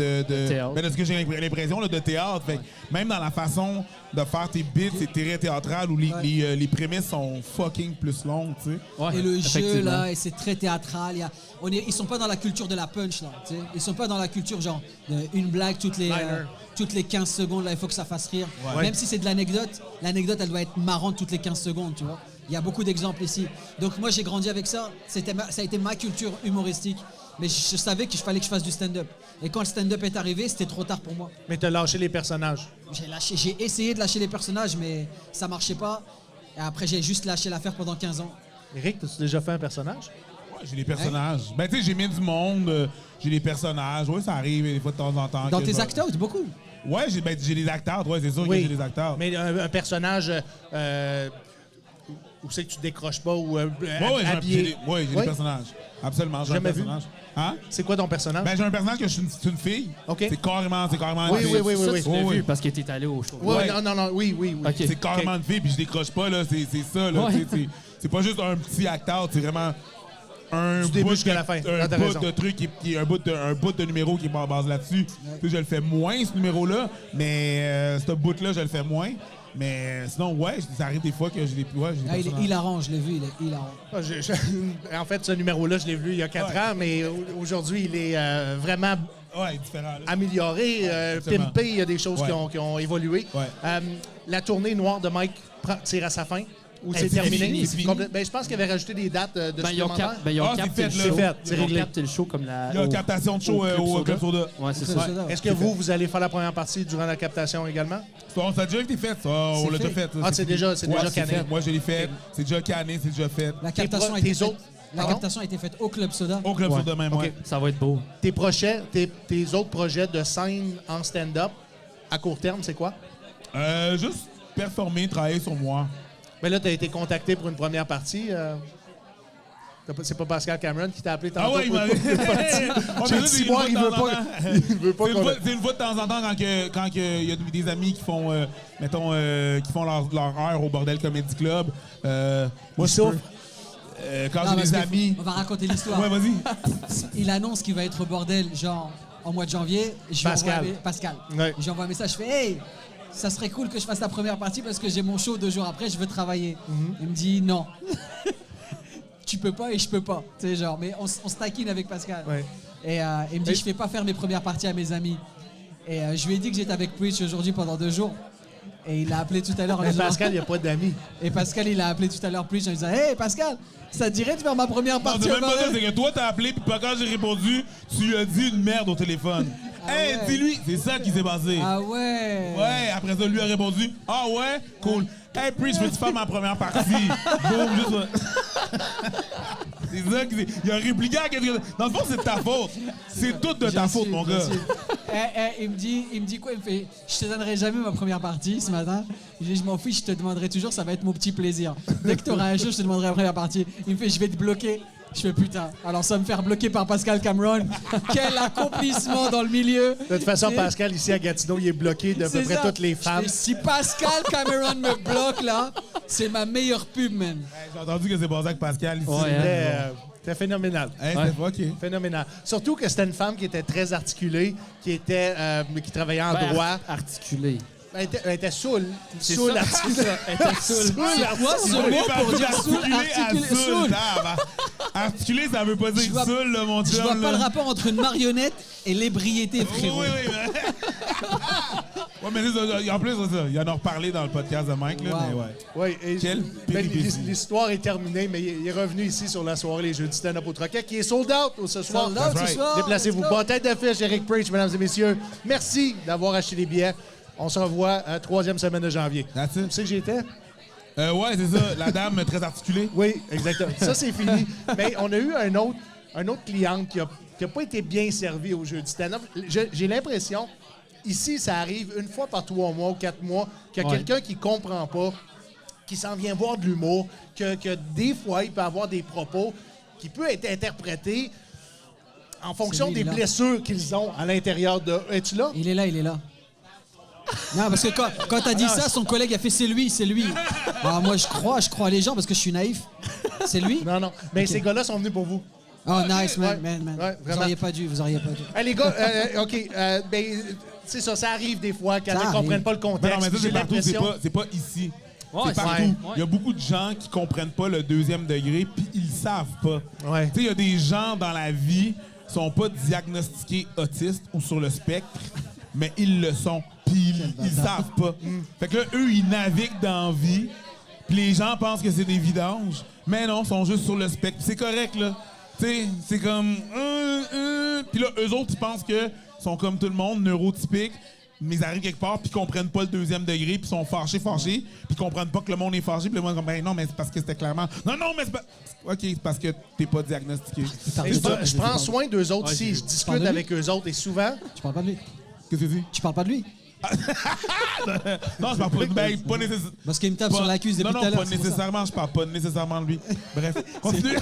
Théâtre. ben, de ce que j'ai l'impression là, de théâtre. Fait que même dans la façon de faire tes bits, c'est très théâtral où les prémices sont fucking plus longues, tu sais. Ouais, Et le jeu, effectivement. là, et c'est très théâtral. Ils sont pas dans la culture de la punch, là. Tu sais. Ils sont pas dans la culture, genre, une blague toutes les 15 secondes, là, il faut que ça fasse rire. Ouais. Même si c'est de l'anecdote, l'anecdote, elle doit être marrante toutes les 15 secondes, tu vois. Il y a beaucoup d'exemples ici. Donc moi, j'ai grandi avec ça. Ça a été ma culture humoristique. Mais je savais qu'il fallait que je fasse du stand-up. Et quand le stand-up est arrivé, c'était trop tard pour moi. Mais tu as lâché les personnages. J'ai essayé de lâcher les personnages, mais ça marchait pas. Et après, j'ai juste lâché l'affaire pendant 15 ans. Éric, as-tu déjà fait un personnage? Ouais, j'ai les personnages. Ben, tu sais, j'ai mis du monde, j'ai les personnages. Ouais, ça arrive des fois de temps en temps. Dans que tes je- acteurs, beaucoup. Ouais, j'ai les acteurs. Ouais, c'est sûr que j'ai les acteurs. Mais un personnage où c'est que tu décroches pas ou Ouais, habillé. j'ai des personnages. Absolument, j'ai un Jamais vu. personnage. Hein? C'est quoi ton personnage? Ben, j'ai un personnage que c'est une fille. OK. C'est carrément Oui, une fille. oui, oui, Ça, oui. tu l'as oui. vu parce que t'es allé au show. Ouais, Ouais. non, oui. OK. C'est carrément une fille, puis je décroche pas, là. C'est ça, là. Ouais. Tu sais, c'est pas juste un petit acteur, c'est vraiment un Du début bout jusqu'à la fin. Un T'as bout raison. de truc qui est un bout de numéro qui est basé là-dessus. Tu sais, je le fais moins, ce numéro-là, mais ce bout-là, je le fais moins. Mais sinon, ouais, ça arrive des fois que je l'ai plus. Ouais, j'ai des Ah, il est personnages. hilarant, je l'ai vu, il est hilarant. Ah, en fait, ce numéro-là, je l'ai vu il y a 4 ans, mais aujourd'hui, il est vraiment Ouais, différent. Là. amélioré, Exactement. pimpé, il y a des choses Ouais. qui ont évolué. Ouais. La tournée noire de Mike tire à sa fin ou c'est c'est terminé? fini, c'est fini. Ben, je pense qu'il avait rajouté des dates de Ben, ils ont, supplémentaires. ils ont Ah, c'est capté le fait, là. show. C'est fait, c'est Ils ont réglé. capté le show comme la. Il y a une au- captation de show au Club Soda. Ouais, c'est C'est ça. ça. Est-ce que vous allez faire la première partie durant la captation également? Ça a déjà été fait, ça. On C'est l'a déjà fait. fait. ça, Ah, c'est fini. déjà cané. fait. Moi, je l'ai fait. C'est déjà canné, c'est déjà fait. La captation, a été tes faite, autres- la Pardon? captation a été faite au Club Soda. Au Club Ouais. Soda même, OK. ouais. Ça va être beau. Tes autres projets de scène en stand-up à court terme, c'est quoi? Juste performer, travailler sur moi. Ben là, tu as été contacté pour une première partie. C'est pas Pascal Cameron qui t'a appelé tantôt Ah ouais, il pour m'a une première partie. J'ai dit, moi, il veut pas C'est une fois de temps en temps quand il y a des amis qui font, qui font leur heure au Bordel Comedy Club. Moi, je souffre. peux. Quand Non, j'ai parce des que amis. On va raconter l'histoire. Ouais, vas-y. Il annonce qu'il va être au bordel, genre, en mois de janvier. Je lui Pascal. envoie Pascal. Ouais. Je lui envoie un message, je fais « Hey, ça serait cool que je fasse la première partie parce que j'ai mon show 2 jours après, je veux travailler. Il me dit « Non. Tu peux pas et je peux pas. » Tu sais, genre, mais on se taquine avec Pascal. Ouais. Et il me dit « Je fais pas faire mes premières parties à mes amis. » Et je lui ai dit que j'étais avec Preach aujourd'hui pendant 2 jours. Et il a appelé tout à l'heure en Mais disant- Pascal, il n'y a pas d'amis. Et Pascal, il a appelé tout à l'heure Preach en disant « Hey, Pascal, ça te dirait de faire ma première Non, partie c'est au même pas ça, bordel? c'est que toi, t'as appelé, puis quand j'ai répondu, tu lui as dit une merde au téléphone. Ah Hey, ouais. dis-lui, c'est ça qui s'est passé. Ah ouais. Ouais, après ça, lui a répondu, ah ouais, cool. Hey, Preach, veux-tu faire ma première partie? Boum, juste ça. C'est ça qui s'est. Il a répliqué à quelque chose. Dans le fond, c'est de ta faute. C'est tout de ta faute, mon gars. Il me dit quoi? Il me fait, je te donnerai jamais ma première partie ce matin. Je dis, je m'en fiche, je te demanderai toujours, ça va être mon petit plaisir. Dès que tu auras un show, je te demanderai la première partie. Il me fait, je vais te bloquer. Je fais putain, alors ça va me faire bloquer par Pascal Cameron. Quel accomplissement dans le milieu. De toute façon, C'est- Pascal, ici à Gatineau, il est bloqué de à peu c'est près ça. toutes les Je femmes. fais, si Pascal Cameron me bloque là, c'est ma meilleure pub, man. Hey, j'ai entendu que c'est passé avec Pascal ici. Ouais, C'était phénoménal. Hey, Ouais. c'est OK. Phénoménal. Surtout que c'était une femme qui était très articulée, qui travaillait en droit. Articulé. Elle était saoule. C'est Saoule ça, articulée. c'est ça. Elle était saoule. Saoule Quoi ce articulée. mot pour dire saoul, Articulé à articulé, saoul, saoul? tabarnak. Articulé, ça veut pas Je dire vois- saoul, là, mon Je chum. vois pas là. le rapport entre une marionnette et l'ébriété, Oui, frérot. oui, oui. Ouais, mais c'est ça, en plus, c'est ça. Il en a reparlé dans le podcast de Mike, là, Wow. mais ouais. Oui, et Quelle ben, péripétie. l'histoire est terminée, mais il est revenu ici sur la soirée Les Jeudis Stand-Up au Troquet, qui est sold out ce soir. Sold out That's ce right. soir. Déplacez-vous. Let's go. Bon, tête d'affiche, Eric Preach, mesdames et messieurs. Merci d'avoir acheté les billets. On se revoit à 3e semaine de janvier. That's it. Tu sais que j'étais? Ouais, c'est ça. La dame très articulée. Oui, exactement. Ça, c'est fini. Mais on a eu un autre client qui a pas été bien servi au jeu du stand-up. J'ai l'impression, ici, ça arrive une fois par 3 mois ou 4 mois, qu'il y a Ouais. quelqu'un qui comprend pas, qui s'en vient voir de l'humour, que des fois, il peut avoir des propos qui peuvent être interprétés en fonction lui, des il est là. blessures qu'ils ont à l'intérieur de... Es-tu là? Il est là, il est là. Non, parce que quand t'as dit ça, son collègue a fait c'est lui, c'est lui. Ah, moi, je crois les gens parce que je suis naïf. C'est lui? Non, non. Mais ces gars-là sont venus pour vous. Oh, nice, Ouais, man. ouais, Vous vraiment. auriez pas dû, vous auriez pas dû. Hey, les gars, OK, ben, c'est ça arrive des fois quand Ça ils ne arrive. comprennent pas le Mais contexte. non, mais ça, J'ai c'est partout. l'impression... C'est pas ici. Ouais, c'est partout. ouais. Il y a beaucoup de gens qui comprennent pas le 2e degré, puis ils le savent pas. Ouais. Tu sais, il y a des gens dans la vie qui sont pas diagnostiqués autistes ou sur le spectre, mais ils le sont, puis ils savent pas. Fait que là, eux, ils naviguent dans la vie, puis les gens pensent que c'est des vidanges, mais non, ils sont juste sur le spectre. Puis c'est correct, là. Tu sais, c'est comme... Puis là, eux autres, ils pensent que sont comme tout le monde, neurotypiques, mais ils arrivent quelque part, puis ils comprennent pas le 2e degré, puis ils sont fâchés, puis ils comprennent pas que le monde est fâché, puis le monde est comme, ben non, mais c'est parce que c'était clairement... Non, mais c'est pas... OK, c'est parce que t'es pas diagnostiqué. Et je prends soin d'eux autres ici. Je discute de lui. avec eux autres et souvent... Tu parles pas de lui. Qu'est-ce que tu dis? Tu parles pas de lui. Non, je parle pas de... Ben, pas nécessairement... Parce qu'il me tape sur la cuisse depuis Non, tout à non, l'heure. pas c'est pour ça. nécessairement, je parle pas nécessairement de lui. Bref, continue.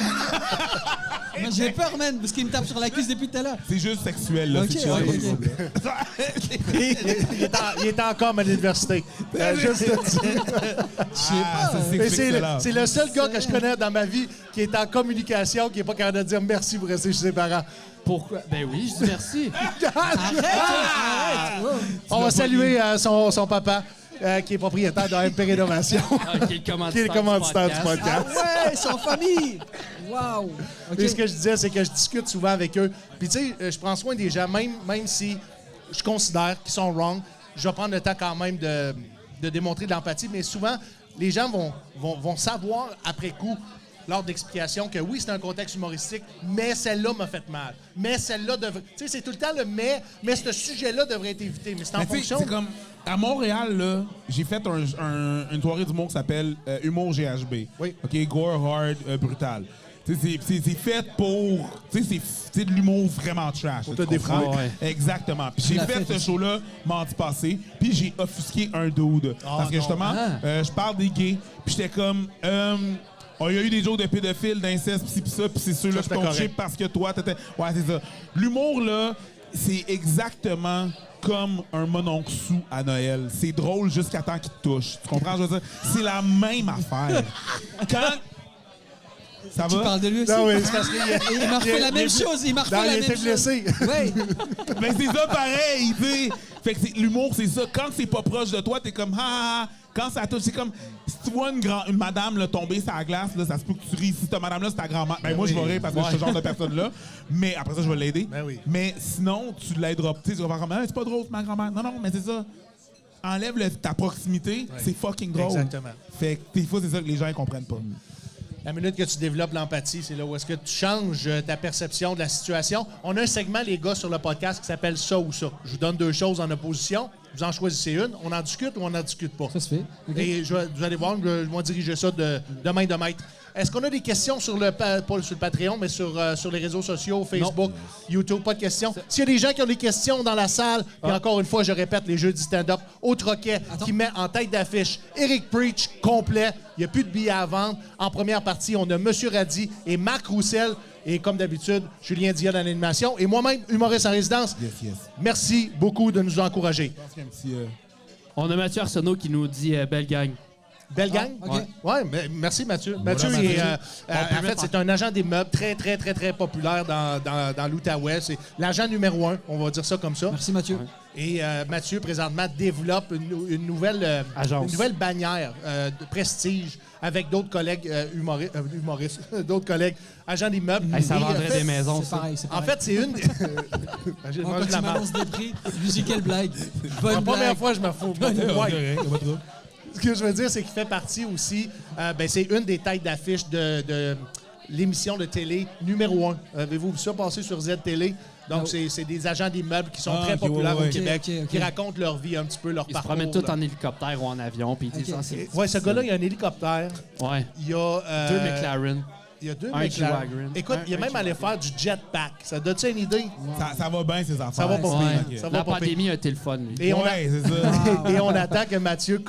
Moi, j'ai peur, man, parce qu'il me tape sur la cuisse depuis tout à l'heure. C'est juste sexuel, là. Ok, c'est ok, chill. ok. il est encore à l'université. Juste te dire. Je sais Ah, ça pas. Et s'explique cela. c'est le seul gars que je connais dans ma vie qui est en communication, qui n'est pas capable de dire merci pour rester chez ses parents. Pourquoi? Ben oui, je dis merci. Arrête! On va saluer son papa. qui est propriétaire de MP Rénovation, Qui est le qui est le commanditaire du podcast. Ah ouais, c'est en famille! Wow! OK. Et ce que je disais, c'est que je discute souvent avec eux. Puis, tu sais, je prends soin des gens, même si je considère qu'ils sont wrong, je vais prendre le temps quand même de démontrer de l'empathie. Mais souvent, les gens vont savoir après coup, lors d'explications, que oui, c'est un contexte humoristique, mais celle-là m'a fait mal. Mais celle-là devrait... Tu sais, c'est tout le temps le mais ce sujet-là devrait être évité. Mais c'est en Mais tu sais, fonction... c'est comme à Montréal, là, j'ai fait une soirée d'humour qui s'appelle Humour GHB. Oui. OK, gore, hard, brutal. Tu sais, c'est fait pour... Tu sais, c'est de l'humour vraiment trash. Pour tu te défouler. comprends? Ouais. Exactement. Puis j'ai l'as fait fait ce aussi. show-là mardi passé, puis j'ai offusqué un dude. Parce que non. justement, je parle des gays, puis j'étais comme... il y a eu des jokes de pédophiles, d'inceste, pis ça, puis c'est ceux-là Ça, qui c'était t'ont touché correct. parce que toi, t'étais... Ouais, c'est ça. L'humour, là, c'est exactement comme un mononcle sous à Noël. C'est drôle jusqu'à temps qu'il te touche. Tu comprends? Je veux dire, c'est la même affaire. Quand... Ça Tu va? parles de lui aussi? Non, oui, c'est parce qu'il Il m'a refait la même chose. Il m'a refait la il même était chose. blessé. Ouais. Mais c'est ça pareil, tu sais. Fait que l'humour, c'est ça. Quand c'est pas proche de toi, t'es comme ah. Quand ça touche, c'est comme si tu vois une madame là, tomber sur la glace, là, ça se peut que tu ris. Si ta madame là, c'est ta grand-mère. Ben moi, je vais rire parce que je suis ce genre de personne-là. Mais après ça, je vais l'aider. Ben oui. Mais sinon, tu l'aideras. Tu sais, tu vas faire comme ah, c'est pas drôle, c'est ma grand-mère. Non, mais c'est ça. Enlève ta proximité, c'est fucking drôle. Exactement. Fait que des fois, c'est ça que les gens ne comprennent pas. La minute que tu développes l'empathie, c'est là où est-ce que tu changes ta perception de la situation. On a un segment, les gars, sur le podcast qui s'appelle « Ça ou ça ». Je vous donne deux choses en opposition. Vous en choisissez une. On en discute ou on n'en discute pas. Ça se fait. OK. Et vous allez voir, je vais diriger ça de main de maître. Est-ce qu'on a des questions sur pas sur le Patreon, mais sur les réseaux sociaux, Facebook, YouTube? Pas de questions. S'il y a des gens qui ont des questions dans la salle, puis encore une fois, je répète, les jeux du stand-up au Troquet qui met en tête d'affiche Eric Preach complet. Il n'y a plus de billets à vendre. En première partie, on a Monsieur Radi et Marc Roussel. Et comme d'habitude, Julien Dia dans l'animation. Et moi-même, humoriste en résidence. Yes. Merci beaucoup de nous encourager. Je pense qu'il y a un petit... On a Mathieu Arsenault qui nous dit belle gang. Belle gang? OK. Ouais, merci Mathieu. Mathieu, Mathieu. est, peut en fait, mettre c'est un agent des meubles très, très, très, très populaire dans l'Outaouais. C'est l'agent numéro 1, on va dire ça comme ça. Merci, Mathieu. Et Mathieu, présentement, développe une nouvelle bannière de prestige avec d'autres collègues humoristes, d'autres collègues agents d'immeubles. Hey, ça Et, vendrait en fait, des maisons, C'est ça. pareil, c'est En pareil. fait, c'est une... J'ai Moi, mangé quand de la tu marde. m'annonces des prix, je me dis quelle blague. La Bonne première blague. fois, je me fous. Ce que je veux dire, c'est qu'il fait partie aussi... c'est une des têtes d'affiche de l'émission de télé numéro 1. Avez-vous vu ça passer sur Z-Télé? Donc, Non. c'est des agents d'immeubles qui sont Ah, très ok, populaires ouais. au Québec, Ok. qui racontent leur vie un petit peu, leur Ils se parcours. promènent tous là. en hélicoptère ou en avion, puis ils disent Ok. ah, c'est... Ouais, ce gars-là, il y a un hélicoptère. Ouais. Il y a... Deux McLaren. Il y a deux Un McLaren. G-Wagon. Écoute, il est Un même allé faire du jetpack. Ça donne-tu une idée? Ça va bien, ces affaires. Ça va pas Ouais. pire. Ça va La pas pire. pandémie a été le fun, lui. Et on, Ouais, c'est ça. et on attend que Mathieu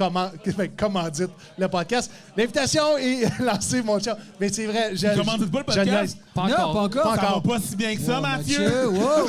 commandite le podcast. L'invitation est lancée, mon chat. Mais c'est vrai. commandite pas le podcast? je niaise. Pas Non, encore. pas encore. Ça va pas si bien que ça, Oh, Mathieu. wow.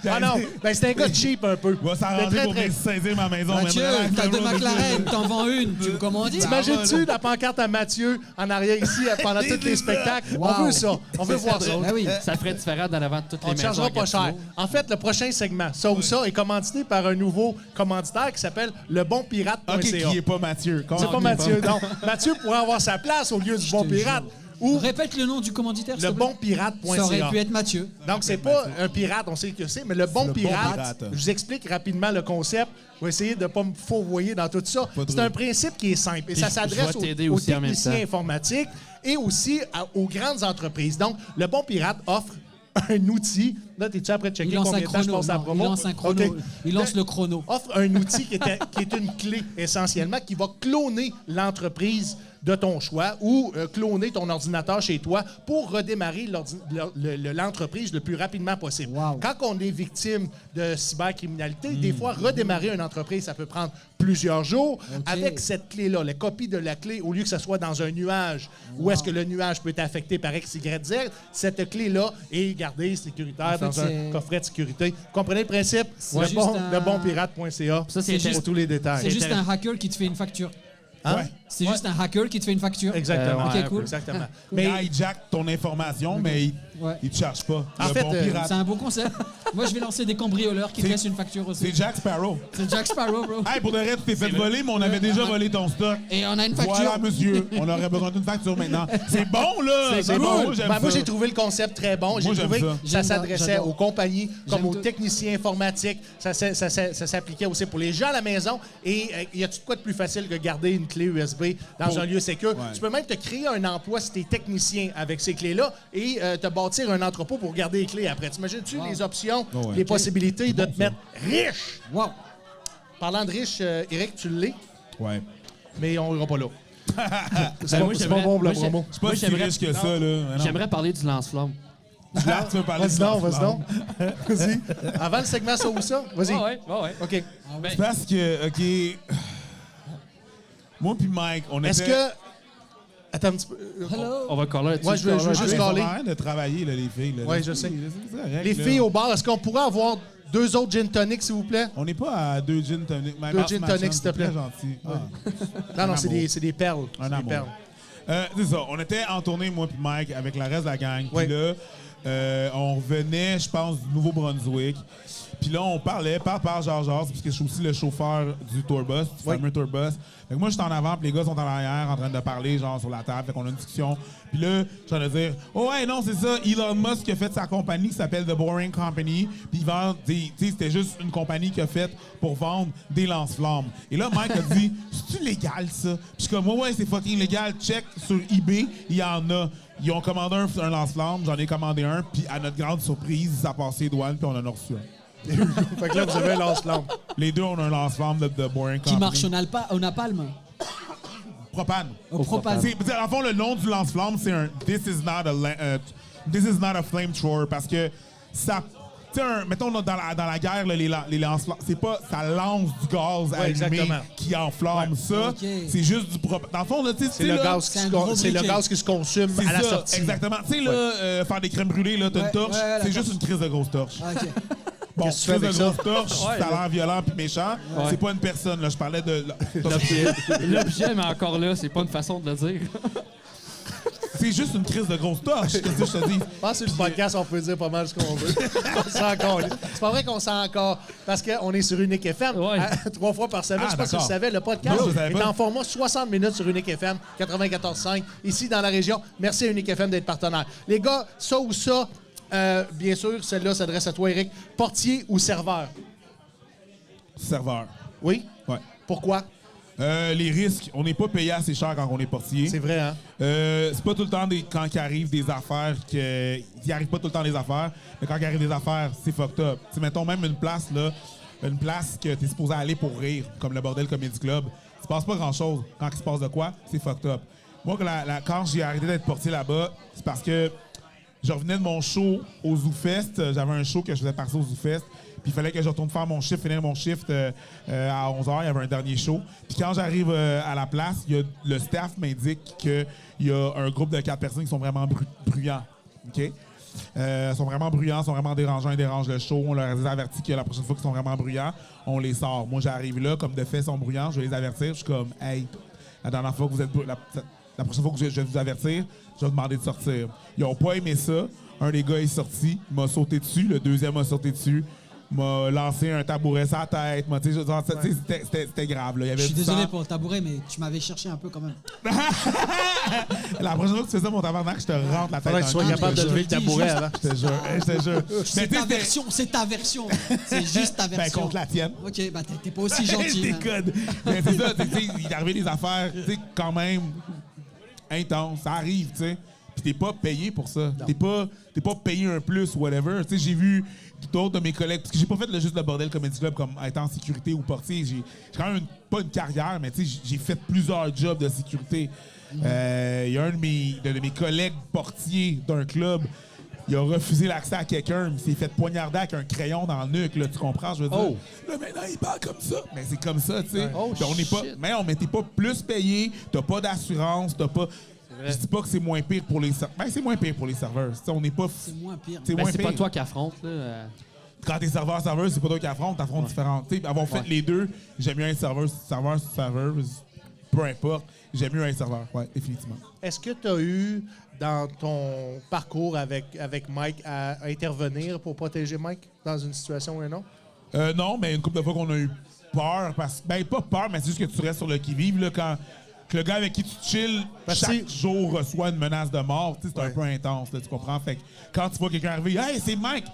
Ah non, ben c'est un gars cheap un peu. Va s'arranger Très, pour très- bien saisir ma maison. Mathieu, mais t'as deux vraiment, McLaren, t'en vends une, tu me commandes? T'imagines-tu la pancarte à Mathieu en arrière ici pendant tous les spectacles? Wow. On veut ça. On veut voir ça. Ah oui. Ça ferait différent dans l'avant de toutes On les ne maisons. chargera à pas cher. Gatineau. En fait, le prochain segment, ça ou ça, est commandité par un nouveau commanditaire qui s'appelle lebonpirate.ca. OK, qui est pas Mathieu. C'est pas Mathieu, non. Mathieu pourrait avoir sa place au lieu du bon pirate. Ou Répète le nom du commanditaire, s'il te plaît. Ça lebonpirate.ca. aurait pu être Mathieu. Donc, c'est pas un pirate, on sait que c'est, mais le bon le bon pirate, pirate. je vous explique rapidement le concept. Je vais essayer de ne pas me fourvoyer dans tout ça. Pas C'est trop. un principe qui est simple et ça je s'adresse vais t'aider aux aussi en même techniciens temps. informatiques et aussi aux grandes entreprises. Donc, le bon pirate offre un outil. Là, es-tu après de checker Il lance combien un de temps je chrono. passe à la Non, promo? il lance un chrono. OK. Il lance le chrono. Offre un outil qui est une clé, essentiellement, qui va cloner l'entreprise de ton choix ou cloner ton ordinateur chez toi pour redémarrer l'entreprise le plus rapidement possible. Wow. Quand on est victime de cybercriminalité, des fois, redémarrer une entreprise, ça peut prendre plusieurs jours. OK. Avec cette clé-là, la copie de la clé, au lieu que ce soit dans un nuage, où est-ce que le nuage peut être affecté par X, Y, Z, cette clé-là est gardée sécuritaire En fait, dans un c'est- coffret de sécurité. Vous comprenez le principe? C'est juste un- Lebonpirate.ca. Ça, c'est pour juste- tous les détails. C'est juste un hacker qui te fait une facture. Hein? Ouais. C'est juste un hacker qui te fait une facture. Exactement. Ok, cool. Exactement. Mais Mais Il hijack ton information, mais Ouais. ils te chargent pas. En Le fait, bon pirate. C'est un beau concept. Moi, je vais lancer des cambrioleurs qui te C'est- laissent une facture aussi. C'est Jack Sparrow. C'est Jack Sparrow, bro. Hey, pour de vrai, tu t'es fait voler, mais on avait déjà volé ton stock. Et on a une facture. Voilà, monsieur. On aurait besoin d'une facture maintenant. C'est bon, là. C'est bon. cool. Moi, j'aime Ben, moi, ça. j'ai trouvé le concept très bon. J'ai Moi, j'aime trouvé ça. que ça J'aime s'adressait j'adore. aux compagnies comme J'aime aux tout. techniciens informatiques. Ça s'appliquait aussi pour les gens à la maison. Et y a-tu de quoi de plus facile que garder une clé USB dans un lieu sécure? Ouais. Tu peux même te créer un emploi si tu es technicien avec ces clés-là et te bâtir un entrepôt pour garder les clés après. T'imagines-tu les options, Oh, ouais. les possibilités de te mettre riche? Wow. Parlant de riche, Eric, tu l'es, Ouais. mais on ira pas là. Ben, moi, c'est j'aimerais- pas bon pour la moi, j'ai- promo. C'est pas Moi, si j'aimerais- riche que ça, là. Mais non. J'aimerais parler du lance-flamme. Ah, tu veux parler Vas-y de donc, ça, vas-y donc. Vas-y. Avant le segment ça ou ça, vas-y. Ouais. OK. C'est parce que, OK... Moi puis Mike, on était... Est-ce que... Attends un petit peu. Hello. On va coller là-dessus. Ouais, je veux Ah, juste mais caller. ils ont l'air de travailler, là, les filles. Là. Ouais, Les je sais. filles, c'est correct, Les là. filles au bar, est-ce qu'on pourrait avoir 2 autres gin tonic, s'il vous plaît? On n'est pas à 2 gin tonic. Mike, 2 merci, gin ma tonic, chum, s'il te c'est plaît. très gentil. Ah. Non, non, Un c'est amour. des perles. Un C'est des amour. perles. C'est ça. On était en tournée, moi puis Mike, avec le reste de la gang. Puis Oui. là, on revenait, je pense, du Nouveau-Brunswick. Puis là, on parlait, par genre, parce que je suis aussi le chauffeur du tourbus, du fameux tourbus. Fait que moi, je suis en avant, puis les gars sont en arrière, en train de parler, genre, sur la table. Fait qu'on a une discussion. Puis là, je suis en train de dire, oh ouais, non, c'est ça, Elon Musk qui a fait sa compagnie qui s'appelle The Boring Company. Puis il vend, tu sais, c'était juste une compagnie qu'il a faite pour vendre des lance-flammes. Et là, Mike a dit, c'est-tu légal, ça? Puis je suis comme, ouais, c'est fucking légal. Check sur eBay, il y en a. Ils ont commandé un lance-flamme, j'en ai commandé un, puis à notre grande surprise, ça a passé les douanes, puis on en a reçu un. Fait que là, vous avez un lance-flamme. Les deux, on a un lance-flamme de Boring Company. Qui marche au napalm. Propane. Au propane. C'est, en fond, le nom du lance-flamme, c'est un This is not a flamethrower parce que ça. Tu sais, mettons dans la guerre, là, les lance-flammes, c'est pas ça lance du gaz allumé exactement. qui enflamme ça. Ok. C'est juste du propane. Dans le fond, là, tu sais, C'est le gaz C'est un gros c'est le briquet. gaz qui se consume c'est à la ça, sortie. exactement. Tu sais, là, faire des crèmes brûlées, là, t'as une Ouais, torche, ouais, la c'est torche. juste une crise de grosse torche. Ah, ok. Bon, Qu'est-ce que tu fais crise de avec grosse torche, ça a l'air violent puis méchant. C'est pas une personne, là. Je parlais de. L'objet, mais encore là, c'est pas une façon de le dire. C'est juste une crise de grosse torche. Qu'est-ce que je te dis? Je pense que sur le podcast, on peut dire pas mal ce qu'on veut. On sent encore. C'est pas vrai qu'on sent encore. Parce qu'on est sur Unique FM Ouais. 3 fois par semaine. Ah, je sais pas si tu le d'accord. savais. Le podcast Non, je savais est pas. en format 60 minutes sur Unique FM 94.5 ici dans la région. Merci à Unique FM d'être partenaire. Les gars, ça ou ça, bien sûr, celle-là s'adresse à toi, Eric. Portier ou serveur? Serveur. Oui? Ouais. Pourquoi? Les risques, on n'est pas payé assez cher quand on est portier. C'est vrai, hein? C'est pas tout le temps quand il arrive des affaires il arrive pas tout le temps des affaires, mais quand il arrive des affaires, c'est fucked up. T'sais, mettons même une place que t'es supposé aller pour rire, comme le Bordel Comedy Club, il se passe pas grand-chose. Quand il se passe de quoi, c'est fucked up. Moi, quand j'ai arrêté d'être portier là-bas, c'est parce que je revenais de mon show au ZooFest. J'avais un show que je faisais passer au ZooFest. Puis il fallait que je retourne faire mon shift, finir mon shift à 11h. Il y avait un dernier show. Puis quand j'arrive à la place, le staff m'indique qu'il y a un groupe de 4 personnes qui sont vraiment bruyants. OK? Ils sont vraiment bruyants, sont vraiment dérangeants, ils dérangent le show. On leur a averti que la prochaine fois qu'ils sont vraiment bruyants, on les sort. Moi, j'arrive là, comme de fait, ils sont bruyants, je vais les avertir. Je suis comme, hey, la dernière fois que vous êtes la prochaine fois que je vais vous avertir, je vais demander de sortir. Ils n'ont pas aimé ça. Un des gars est sorti, il m'a sauté dessus. Le deuxième m'a sauté dessus. M'a lancé un tabouret sur la tête. C'était grave. Là. Il y avait Je suis du désolé sang. pour le tabouret, mais tu m'avais cherché un peu quand même. La prochaine fois que tu fais ça, mon tabarnak, je te rentre la tête. Faudrait que tu sois dans le capable cul, de je te lever le jure. tabouret avant. Je te jure. Je te jure. C'est Mais tu ta sais, c'était- version, c'est ta version. C'est juste ta Ben, version. contre la tienne. Ok, bah t'es pas aussi gentil. T'es man. code. Mais c'est ça, tu sais, il est arrivé des affaires, tu sais, quand même intenses. Ça arrive, tu sais. Puis t'es pas payé pour ça. T'es pas payé un plus ou whatever. Tu sais, j'ai vu d'autres de mes collègues, parce que j'ai pas fait juste le Bordel Comedy Club comme étant en sécurité ou portier. J'ai quand même pas une carrière, mais tu sais, j'ai fait plusieurs jobs de sécurité. Il y a un de mes collègues portiers d'un club. Il a refusé l'accès à quelqu'un, il s'est fait poignarder avec un crayon dans le nuque, là, tu comprends, je veux dire? Oh. Là, maintenant, il parle comme ça. Mais c'est comme ça, tu sais. Oh, Puis on n'est pas, shit. mais t'es pas plus payé, t'as pas d'assurance, t'as pas... Je dis pas que c'est moins pire pour les serveurs. Ben, c'est moins pire pour les serveurs. Tu sais, on n'est pas... C'est moins pire. C'est Ben, moins c'est pire. pas toi qui affronte, là. Quand t'es serveur-serveuse, c'est pas toi qui affrontes, t'affrontes différents. Tu sais, avoir fait les deux, j'aime mieux être serveuse. peu importe. J'aime mieux un serveur, ouais, définitivement. Est-ce que tu as eu, dans ton parcours avec Mike, à intervenir pour protéger Mike dans une situation ou une autre? Non, mais une couple de fois qu'on a eu peur, ben pas peur, mais c'est juste que tu restes sur le qui-vive, là, quand que le gars avec qui tu chill chaque jour reçoit une menace de mort, c'est un peu intense, là, tu comprends? Fait que quand tu vois quelqu'un arriver, « Hey, c'est Mike! »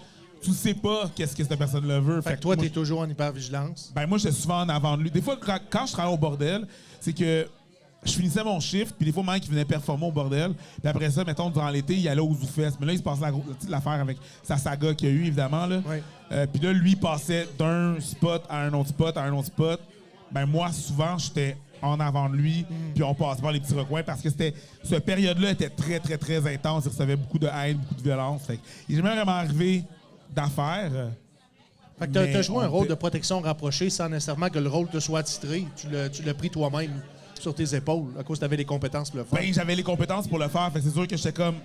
Tu sais pas qu'est-ce que cette personne-là veut. Fait que toi, t'es toujours en hypervigilance? Ben moi, j'étais souvent en avant de lui. Des fois, quand je travaillais au bordel, c'est que je finissais mon shift, puis des fois, Mike, il venait performer au bordel. Puis après ça, mettons, durant l'été, il allait aux Zoufest. Mais là, il se passait l'affaire avec sa saga qu'il y a eu, évidemment. Là. Oui. Puis là, lui, il passait d'un spot à un autre spot à un autre spot. Ben moi, souvent, j'étais en avant de lui, puis on passait par les petits recoins parce que cette période-là était très, très, très intense. Il recevait beaucoup de haine, beaucoup de violence. Fait il n'est jamais vraiment arrivé d'affaires. Fait que t'as joué un rôle de protection rapprochée sans nécessairement que le rôle te soit attitré. Tu l'as pris toi-même sur tes épaules à cause que tu avais les compétences pour le faire. Ben, j'avais les compétences pour le faire. Fait que c'est sûr que j'étais comme,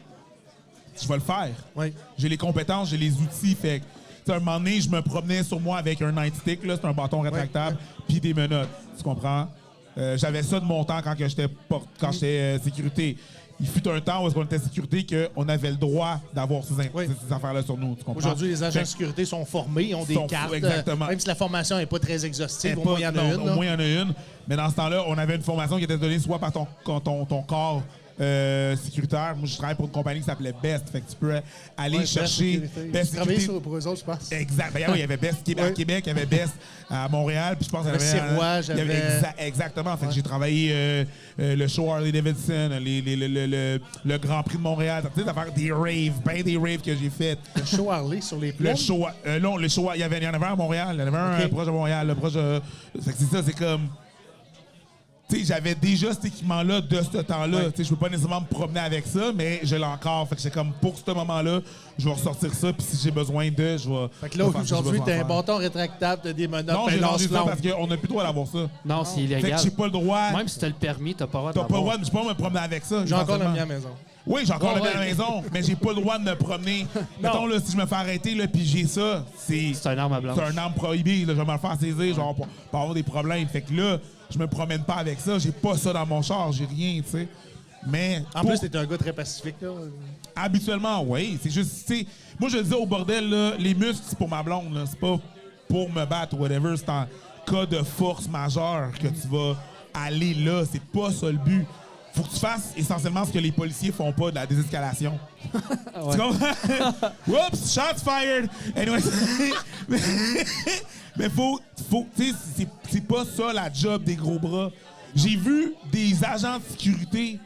je vais le faire. Oui. J'ai les compétences, j'ai les outils. Fait que, à un moment donné, je me promenais sur moi avec un nightstick, là, c'est un bâton rétractable, puis des menottes. Tu comprends? J'avais ça de mon temps quand j'étais sécurité. Il fut un temps où on était sécurité qu'on avait le droit d'avoir ces affaires-là sur nous. Tu comprends? Aujourd'hui, les agents de sécurité sont formés, ils ont des cartes. Exactement. Même si la formation n'est pas très exhaustive, au moins il y en a une. Au moins il y en a une. Mais dans ce temps-là, on avait une formation qui était donnée soit par ton corps sécuritaire. Moi, je travaille pour une compagnie qui s'appelait Best. Fait que tu peux aller chercher Best Sécurité. Pour eux autres, je pense. Exact. Ben, il y avait Best à Québec, il y avait Best à Montréal, puis je pense qu'il y avait exactement. Fait que j'ai travaillé le show Harley Davidson, le Grand Prix de Montréal. Tu sais, des raves que j'ai fait. Le show Harley sur les plaines? Le show, il y en avait un à Montréal. Il y en avait un proche de Montréal. Fait que c'est ça, c'est comme... T'sais, j'avais déjà cet équipement-là de ce temps-là. Ouais. Je peux pas nécessairement me promener avec ça, mais je l'ai encore. Fait que c'est comme pour ce moment-là, je vais ressortir ça, puis si j'ai besoin de, je vais. Fait que là, aujourd'hui, t'as un bâton rétractable, t'as des menottes. Non, j'ai lancé ça parce qu'on n'a plus le droit d'avoir ça. Non, c'est illégal. Fait que j'ai pas le droit. Même si t'as le permis, t'as pas le droit de. T'as pas le droit, je peux pas me promener avec ça. J'ai encore le mien à la maison. Oui, j'ai encore le mien à la maison, mais j'ai pas le droit de me promener. Mettons, là, si je me fais arrêter, là, puis j'ai ça, c'est une arme à blanche. C'est une arme prohibée. Là, je vais me le faire saisir, genre, pour avoir des problèmes. Fait que là, je me promène pas avec ça. J'ai pas ça dans mon char, j'ai rien, tu sais. Mais. En plus, t'es un gars très pacifique, là. Habituellement, oui. C'est juste, tu sais, moi, je le disais au bordel, là, les muscles, c'est pour ma blonde, là. C'est pas pour me battre ou whatever. C'est en cas de force majeure que tu vas aller là. C'est pas ça le but. Faut que tu fasses essentiellement ce que les policiers font pas, de la désescalation. Tu comprends? Whoops, shots fired! Anyway, mais faut tu sais, c'est pas ça la job des gros bras. J'ai vu des agents de sécurité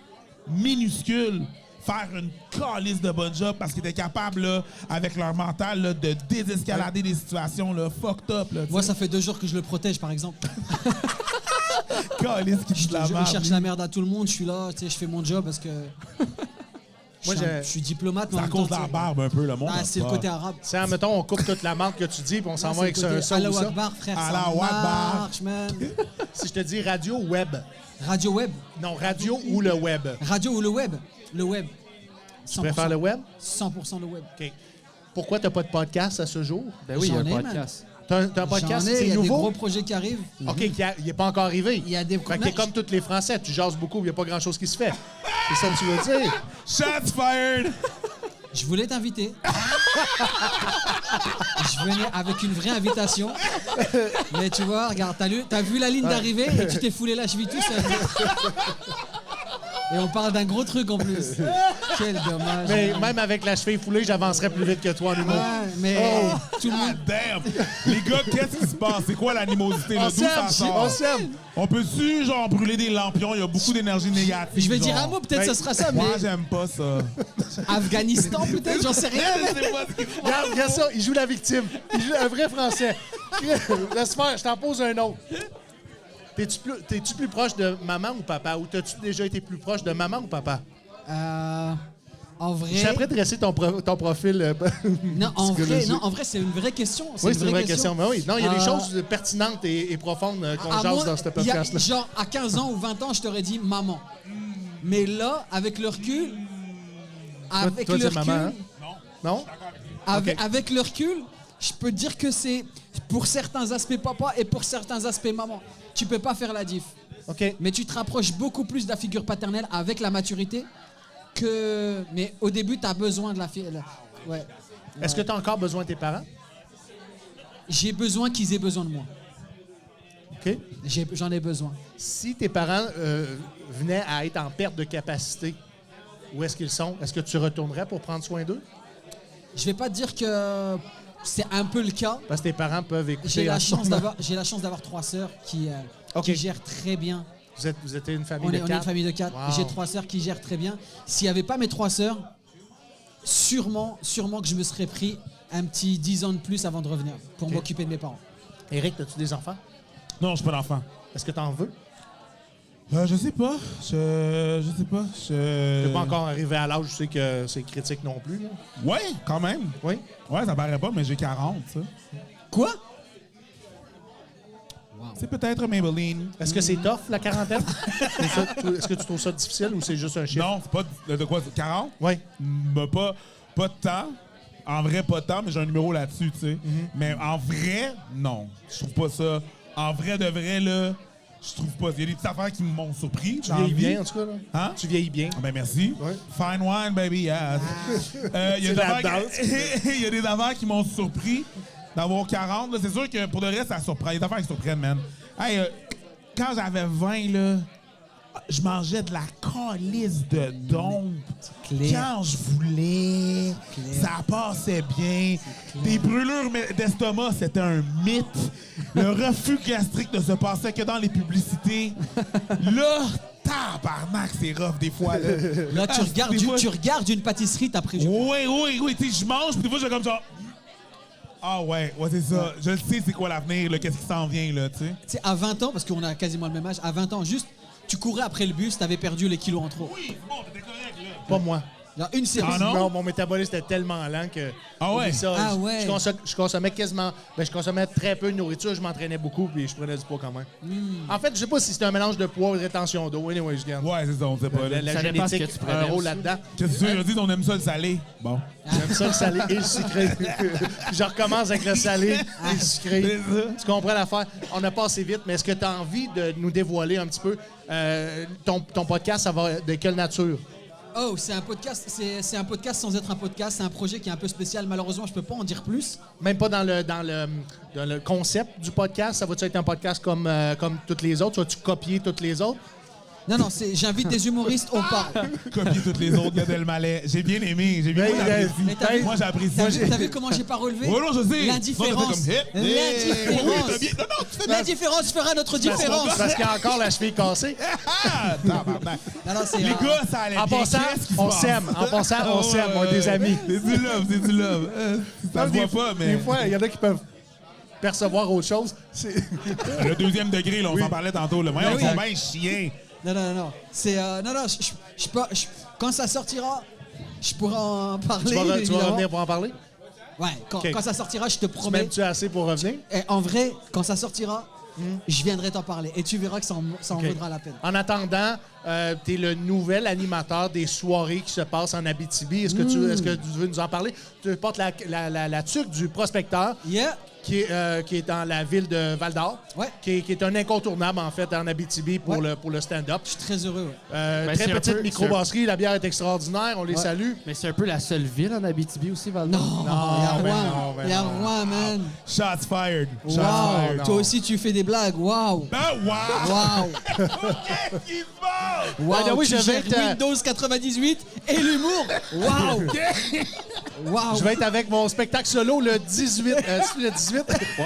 minuscules faire une calice de bonne job parce qu'ils étaient capables, là, avec leur mental, là, de désescalader des situations là, fucked up. Là, moi, ça fait 2 jours que je le protège, par exemple. Calice qui dit de la merde. Je cherche la merde à tout le monde, je suis là, tu sais, je fais mon job parce que... Moi, je suis diplomate. C'est à cause de la barbe un peu, le monde. C'est le côté arabe. C'est, mettons, on coupe toute la marque que tu dis, puis on s'en va avec un son. Allahu Akbar, frère, ça marche, man. Si je te dis radio web. Radio web? Non, radio ou le web. Radio ou le web? Le web. Tu préfères le web? 100% le web. OK. Pourquoi t'as pas de podcast à ce jour? Ben oui, il y a un podcast. T'as un podcast, c'est nouveau? Il y a des gros projets qui arrivent. OK, il n'est pas encore arrivé. Il y a des fait que t'es comme tous les Français, tu jases beaucoup, il n'y a pas grand-chose qui se fait. C'est ça que tu veux dire? Shots fired! Je voulais t'inviter. Je venais avec une vraie invitation. Mais tu vois, regarde, t'as vu la ligne d'arrivée et tu t'es foulé la cheville tout seul. Et on parle d'un gros truc en plus. Quel dommage. Mais même avec la cheville foulée, j'avancerais plus vite que toi en humour. Ouais, mais tout le monde... Damn! Les gars, qu'est-ce qui se passe? C'est quoi l'animosité? D'où ça sort? On peut-tu, genre, brûler des lampions? Il y a beaucoup d'énergie négative. Je vais dire un mot, peut-être ça sera ça, mais... Moi, j'aime pas ça. Afghanistan, peut-être? J'en sais rien. Regarde ça, il joue la victime. Il joue un vrai Français. Laisse faire, je t'en pose un autre. T'es-tu plus proche de maman ou papa? Ou t'as-tu déjà été plus proche de maman ou papa? En vrai... Je suis après de dresser ton profil. Non, en vrai, c'est une vraie question. Oui, c'est une vraie question. Mais oui, non, il y a des choses pertinentes et profondes qu'on jase dans ce podcast-là. Genre, à 15 ans ou 20 ans, je t'aurais dit maman. Mais là, avec le recul... Toi, c'est maman, hein? Non? Avec le recul, je peux dire que c'est pour certains aspects papa et pour certains aspects maman. Tu peux pas faire la diff. OK. Mais tu te rapproches beaucoup plus de la figure paternelle avec la maturité que... Mais au début, tu as besoin de la fille. Ouais. Est-ce que tu as encore besoin de tes parents? J'ai besoin qu'ils aient besoin de moi. OK. J'en ai besoin. Si tes parents venaient à être en perte de capacité, où est-ce qu'ils sont? Est-ce que tu retournerais pour prendre soin d'eux? Je vais pas te dire que c'est un peu le cas. Parce que tes parents peuvent écouter. J'ai la en ce chance moment. d'avoir 3 sœurs qui OK. gèrent très bien. Vous êtes une famille On de est une 4? famille de 4. Wow. J'ai 3 sœurs qui gèrent très bien. S'il n'y avait pas mes 3 sœurs, sûrement que je me serais pris un petit 10 ans de plus avant de revenir pour OK. m'occuper de mes parents. Éric, as-tu des enfants? Non, je suis pas d'enfant. Est-ce que tu en veux? Je sais pas. Je sais pas. Tu n'es pas encore arrivé à l'âge, je sais que c'est critique non plus. Là. Ouais, quand même. Oui? Ouais, ça paraît pas, mais j'ai 40, ça. Quoi? C'est peut-être Maybelline. Est-ce que c'est tough, la quarantaine? Est-ce que tu trouves ça difficile ou c'est juste un chiffre? Non, c'est pas de quoi? 40? Oui. Mais pas de temps. En vrai, pas de temps, mais j'ai un numéro là-dessus, tu sais. Mais en vrai, non. Je trouve pas ça. En vrai de vrai, là, je trouve pas. Il y a des petites affaires qui m'ont surpris. Tu vieillis bien, en tout cas. Là. Hein? Tu vieillis bien. Ah ben merci. Ouais. Fine wine, baby, yes. Il y a C'est des la affaires danse. il y a des affaires qui m'ont surpris d'avoir 40. là. C'est sûr que pour le reste, ça surprend. Il y a des affaires qui surprennent, man. Hey, quand j'avais 20, là, je mangeais de la calice de dompe. Clair. Quand je voulais, ça passait bien. Des brûlures d'estomac, c'était un mythe. Le reflux gastrique ne se passait que dans les publicités. Là, tabarnak, c'est rough des fois. Là, Là, Ah, des fois, tu regardes une pâtisserie, t'as pris. Oui. Tu sais, je mange, puis des fois, je suis comme genre... Ah ouais, c'est ça. Je le sais, c'est quoi l'avenir, là, qu'est-ce qui s'en vient, là, tu sais. Tu sais, à 20 ans, parce qu'on a quasiment le même âge, à 20 ans, juste, tu courais après le bus, t'avais perdu les kilos en trop. Oui, bon, t'étais correct, là. Pas moi. Là, une série. Ah non? Mon métabolisme était tellement lent que. Ah ouais? Oublie ça. Ah ouais? Je consommais quasiment. Je consommais très peu de nourriture, je m'entraînais beaucoup, puis je prenais du poids quand même. En fait, je sais pas si c'était un mélange de poids ou de rétention d'eau. Anyway, je gagne. Ouais, c'est ça, on sait pas, là. La Ça dépend ce génétique que tu a un prenais rôle aussi. là-dedans. Qu'est-ce que tu veux dire? On aime ça, le salé. Bon. J'aime ça le salé et le sucré. Puis je recommence avec le salé et le sucré. C'est ça. Tu comprends l'affaire? On a passé vite, mais est-ce que tu as envie de nous dévoiler un petit peu ton podcast, ça va de quelle nature? Oh, c'est un podcast. C'est un podcast sans être un podcast. C'est un projet qui est un peu spécial. Malheureusement, je peux pas en dire plus. Même pas dans le concept du podcast, ça va-tu être un podcast comme toutes les autres? Vas-tu copier toutes les autres? Non, j'invite des humoristes, on parle. Copier toutes les autres, Gad Elmaleh. J'ai bien aimé. J'ai bien Mais apprécié. Mais t'as vu- Moi, j'ai apprécié. T'as vu comment j'ai pas relevé? Oh non, je sais. L'indifférence. Non, t'étais comme, hip, L'indifférence. oui, t'as bien- Non, tu fais L'indifférence fera notre différence. Parce qu'il y a encore la cheville cassée. Ah, tabarnak. Non, c'est Les gars, ça allait En bien. passant, Qu'est-ce qui se on passe? s'aime. En passant, on s'aime. On est des amis. C'est du love. Ça se voit pas, mais... Des fois, il y en a qui peuvent percevoir autre chose. Le deuxième degré, là, on s'en parlait tantôt. Là. Voyons, Ben ils oui. sont bien chiens. Non. C'est quand ça sortira, je pourrai en parler. Tu vas évidemment. revenir pour en parler? Ouais, Ok. quand ça sortira, je te Tu promets. m'aimes-tu assez pour revenir? Et en vrai, quand ça sortira, je viendrai t'en parler et tu verras que ça en Ok. vaudra la peine. En attendant, tu es le nouvel animateur des soirées qui se passent en Abitibi. Est-ce que tu veux nous en parler? Tu portes la tuque du prospecteur Yeah. qui est dans la ville de Val-d'Or, Ouais. qui est un incontournable, en fait, en Abitibi pour, Ouais. le stand-up. Je suis très heureux. Ouais. Ben, Très c'est un petite peu- microbrasserie, la bière est extraordinaire, on les salue. Mais c'est un peu la seule ville en Abitibi aussi, Val Non, Non, il y a ben Rouen. non, ben Il y a non. Rouen, man. Shots fired. Shots Wow. fired. Toi aussi, tu fais des blagues. Waouh. Ah, wow! Waouh. Qu'est-ce qui se passe? Waouh. oui, Tu je vais gères être, Windows 98 et l'humour. Waouh. Waouh. Je vais être avec mon spectacle solo le 18, le 18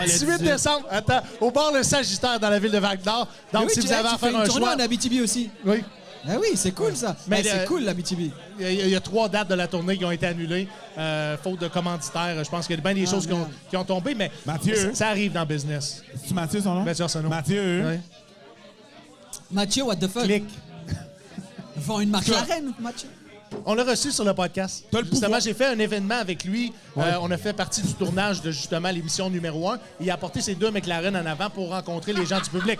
18. décembre. Attends, au bar Le Sagittaire dans la ville de Val-d'Or. Mais Donc, oui, si vous avez à tu fais faire une un tournée choix... en Abitibi aussi. Oui. Ah oui, c'est cool ça. Mais Mais c'est cool l'Abitibi. Il y a 3 dates de la tournée qui ont été annulées, faute de commanditaires. Je pense qu'il y a bien des choses qui ont tombé, mais Mathieu. ça arrive dans le business. C'est-tu Mathieu, son nom? Mathieu Arsenault. Mathieu. Oui. Mathieu, what the fuck? Clic. Vend une McLaren, Mathieu. On l'a reçu sur le podcast. T'as le Justement, pouvoir. j'ai fait un événement avec lui. On a fait partie du tournage de justement l'émission numéro 1. Il a apporté ses 2 McLaren en avant pour rencontrer les gens du public.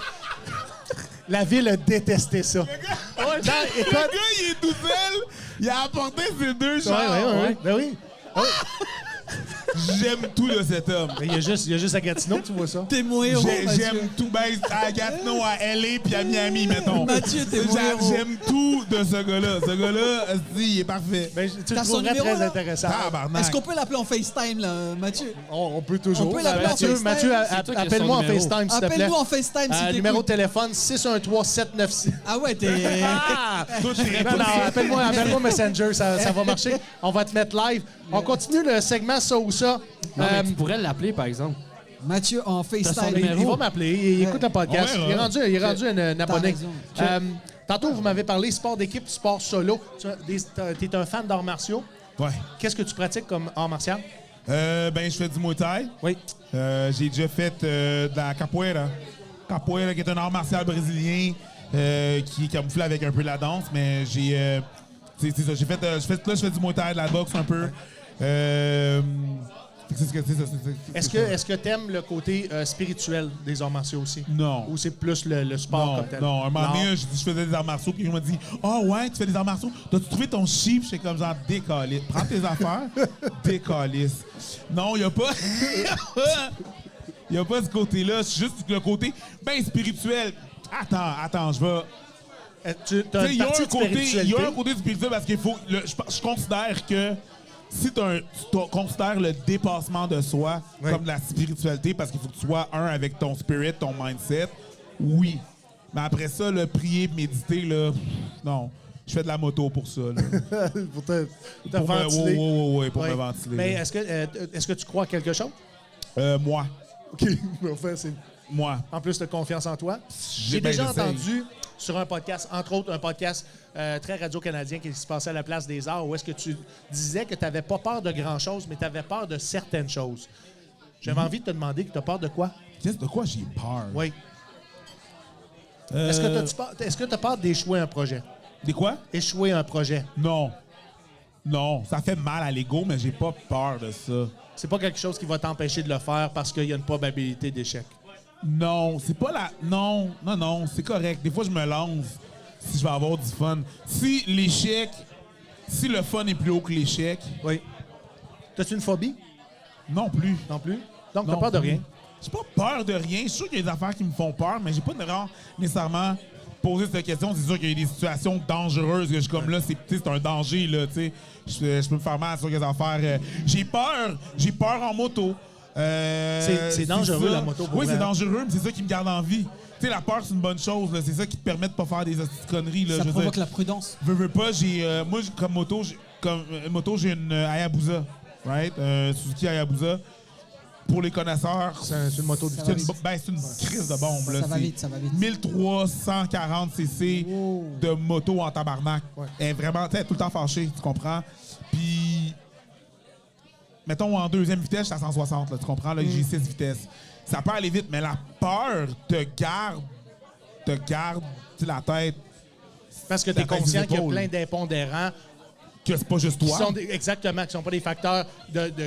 La ville a détesté ça. Ouais, Le gars, il est tout seul. Il a apporté ses 2 chars. Ben oui. J'aime tout de cet homme. Il y a juste à Gatineau, tu vois ça. T'es mon héros, Mathieu. J'aime tout, ben, à Gatineau, à LA puis à Miami, mettons. Mathieu, t'es mon héros. J'aime tout de ce gars-là. Ce gars-là, il est parfait. Ben, tu le T'as son trouverais numéro, très là? intéressant. Tabarnak. Est-ce qu'on peut l'appeler en FaceTime, là, Mathieu? On peut toujours. On peut l'appeler en FaceTime. Mathieu, C'est toi qui as appelle-moi son en numéro. FaceTime, s'il te plaît. Appelle-nous en FaceTime si t'écoutes. Numéro de téléphone 613-796. Ah ouais, t'es... Toi, t'es Non, appelle-moi Messenger, ça va marcher. On va te mettre live. On continue le segment ça ou ça. Non, mais tu pourrais l'appeler, par exemple. Mathieu en son FaceTime. numéro. Il va m'appeler, il écoute le podcast. On verra. Il est rendu un abonné. raison. Tantôt, vous m'avez parlé sport d'équipe, sport solo. Tu es un fan d'arts martiaux. Ouais. Qu'est-ce que tu pratiques comme art martial? Ben, je fais du Muay Thai. Oui. J'ai déjà fait de la capoeira. Capoeira, qui est un art martial brésilien qui est camouflé avec un peu de la danse, mais j'ai... c'est ça, je fais du Muay Thai, de la boxe un peu. Est-ce que tu aimes le côté spirituel des arts martiaux aussi? Non. Ou c'est plus le sport Non, comme tel? non, un moment donné, je faisais des arts martiaux, puis il m'a dit « Ah ouais, tu fais des arts martiaux? T'as-tu trouvé ton chiffre? » J'étais comme genre « Décalisse. Prends tes affaires, décalisse. » Non, il n'y a pas... Il n'y a pas ce côté-là, c'est juste le côté bien spirituel. Attends, je vais... Tu as Il une y a partie un de côté, il y spiritualité. a un côté spirituel parce qu'il faut. Je considère que si tu considères le dépassement de soi Oui. comme de la spiritualité, parce qu'il faut que tu sois un avec ton spirit, ton mindset, oui. Mais après ça, le prier, méditer, là, non. Je fais de la moto pour ça. Là. Pour te Pour ventiler. me Ouais. ventiler. Mais là. est-ce que tu crois à quelque chose? Moi. OK. Enfin, c'est... Moi. En plus de confiance en toi. J'ai Ben, déjà j'essaye. entendu sur un podcast, entre autres un podcast très radio-canadien qui se passait à la Place des Arts, où est-ce que tu disais que tu n'avais pas peur de grand-chose, mais tu avais peur de certaines choses. J'avais envie de te demander que tu as peur de quoi? Qu'est-ce de quoi j'ai peur? Oui. Est-ce que tu as peur d'échouer un projet? Des quoi? Échouer un projet. Non. Non. Ça fait mal à l'ego, mais j'ai pas peur de ça. C'est pas quelque chose qui va t'empêcher de le faire parce qu'il y a une probabilité d'échec. Non, c'est pas la... Non, c'est correct. Des fois, je me lance si je vais avoir du fun. Si le fun est plus haut que l'échec, Oui. T'as-tu une phobie? non plus. Non plus? Donc, t'as Non peur de plus. rien? J'ai pas peur de rien. Je suis sûr qu'il y a des affaires qui me font peur, mais j'ai pas nécessairement posé cette question. C'est sûr qu'il y a des situations dangereuses que je suis comme là, c'est un danger, là, tu sais. Je peux me faire mal sur des affaires. J'ai peur en moto. C'est dangereux, ça. la moto, pour Oui, vrai. c'est dangereux, mais c'est ça qui me garde en vie. Tu sais, la peur, c'est une bonne chose. là. C'est ça qui te permet de pas faire des petites conneries. Là, Ça je veux provoque dire. la prudence. Veux pas, moi, comme moto, j'ai une Hayabusa, right? Suzuki Hayabusa. Pour les connaisseurs, C'est une moto de Ça vitesse. va vite. c'est une crise de bombe. Là. Ça va C'est vite, ça va vite. 1340 cc de moto en tabarnak. Ouais. Elle est vraiment, tu sais, tout le temps fâchée, tu comprends? Puis, mettons, en deuxième vitesse, je suis à 160, là, tu comprends? Là, j'ai 6 vitesses. Ça peut aller vite, mais la peur te garde tu sais, la tête, Parce que tu es Ta tête conscient des qu'il y a épaules. plein d'impondérants que c'est pas juste qui toi. sont exactement, qui sont pas des facteurs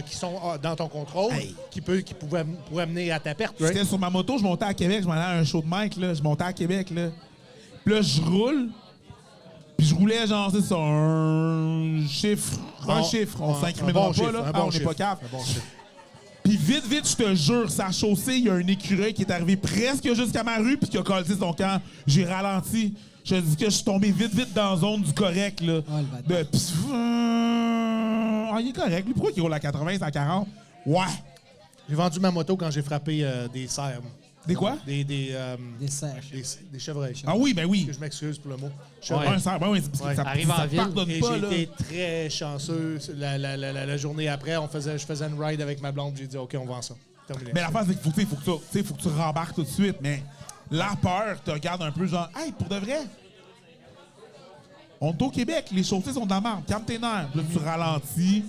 qui sont dans ton contrôle, Hey. qui pourraient mener à ta perte. J'étais sur ma moto, je montais à Québec, je m'en allais à un show de Mike, là. Je montais à Québec, là. Puis là, je roule. Puis je roulais, genre, c'est ça, un chiffre. Un chiffre. On s'incrimera pas, là. On n'est pas capable. Un bon chiffre. Puis vite, je te jure, sa chaussée, il y a un écureuil qui est arrivé presque jusqu'à ma rue puis qui a collé son camp. J'ai ralenti. Je te dis que je suis tombé vite dans la zone du correct, là. Oh, le bâtard. Ah, il est correct. Lui, pourquoi il roule à 80, à 40? Ouais. J'ai vendu ma moto quand j'ai frappé des cerfs. Des quoi? Des Des serres. des chevreuils. Ah oui, ben oui. Que je m'excuse pour le mot. Ouais. Un cerf, ben oui, c'est parce que Ouais. ça, Arrive ça en ville. pardonne Et pas, j'ai là. été très chanceux. La journée après, je faisais une ride avec ma blonde. J'ai dit, OK, on vend ça. Terminé. Mais l'affaire, c'est qu'il faut que tu rembarques tout de suite. Mais la peur te regarde un peu genre, hey, pour de vrai, on est au Québec, les chaussées sont de la merde. Calme tes nerfs. Là, tu ralentis.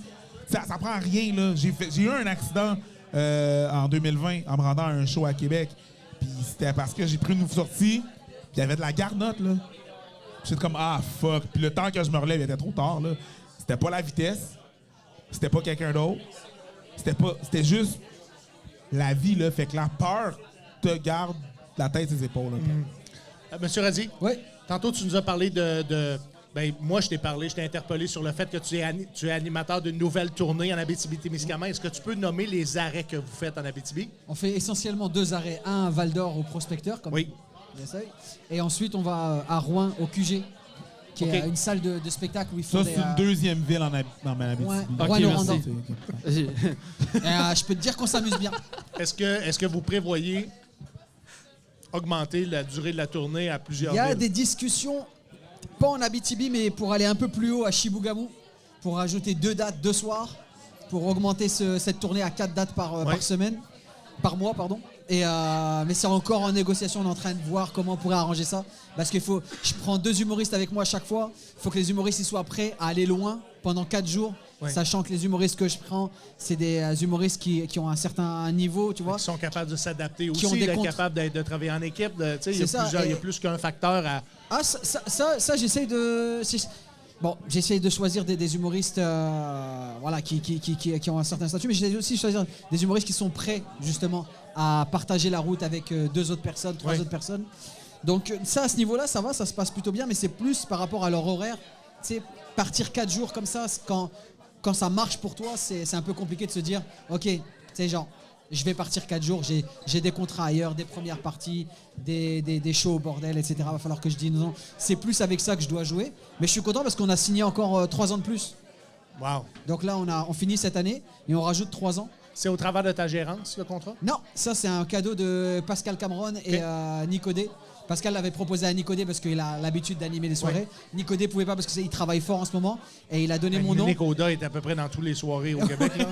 Ça prend rien, là. J'ai eu un accident en 2020 en me rendant à un show à Québec. Puis c'était parce que j'ai pris une sortie, puis il y avait de la garnotte, là. J'étais comme, ah, fuck. Puis le temps que je me relève, il était trop tard, là. C'était pas la vitesse. C'était pas quelqu'un d'autre. C'était juste la vie, là. Fait que la peur te garde la tête et les épaules. Là. Monsieur Radzi, Oui. tantôt, tu nous as parlé de Ben, moi, je t'ai interpellé sur le fait que tu es animateur d'une nouvelle tournée en Abitibi-Témiscamingue. Est-ce que tu peux nommer les arrêts que vous faites en Abitibi? On fait essentiellement 2 arrêts. Un à Val-d'Or au Prospecteur, comme Oui. on essaye. Et ensuite, on va à Rouen au QG, qui est une salle de spectacle où ils font Ça, c'est une deuxième ville en Abitibi. Ouais, Ok, Rouen-Noranda. merci. Je peux te dire qu'on s'amuse bien. Est-ce que vous prévoyez augmenter la durée de la tournée à plusieurs Il y a villes? des discussions, pas en Abitibi, mais pour aller un peu plus haut à Chibougamau, pour rajouter 2 dates, 2 soirs, pour augmenter cette tournée à 4 dates par semaine, par mois, pardon. Mais c'est encore en négociation, on est en train de voir comment on pourrait arranger ça. Parce je prends 2 humoristes avec moi à chaque fois. Il faut que les humoristes ils soient prêts à aller loin pendant 4 jours. Ouais. Sachant que les humoristes que je prends, c'est des humoristes qui ont un certain niveau, tu vois. Qui sont capables de s'adapter Qui ont aussi, des d'être comptes. capables de travailler en équipe. Il C'est ça, y a plus qu'un facteur à... Ah, ça j'essaye de... Bon, j'essaye de choisir des humoristes voilà, qui ont un certain statut, mais j'essaie aussi de choisir des humoristes qui sont prêts, justement, à partager la route avec 2 autres personnes, 3 autres personnes. Donc ça, à ce niveau-là, ça va, ça se passe plutôt bien, mais c'est plus par rapport à leur horaire. Tu sais, partir 4 jours comme ça, quand ça marche pour toi, c'est un peu compliqué de se dire, OK, tu sais, genre, je vais partir 4 jours, j'ai des contrats ailleurs, des premières parties, des shows au bordel, etc. Il va falloir que je dise non. C'est plus avec ça que je dois jouer. Mais je suis content parce qu'on a signé encore 3 ans de plus. Wow. Donc là, on finit cette année et on rajoute 3 ans. C'est au travers de ta gérance, le contrat? Non, ça c'est un cadeau de Pascal Cameron et Nicodé. Pascal l'avait proposé à Nicodé parce qu'il a l'habitude d'animer les soirées. Nicodé pouvait pas parce qu'il travaille fort en ce moment et il a donné mon nom. Nicoda est à peu près dans toutes les soirées au Québec. Là.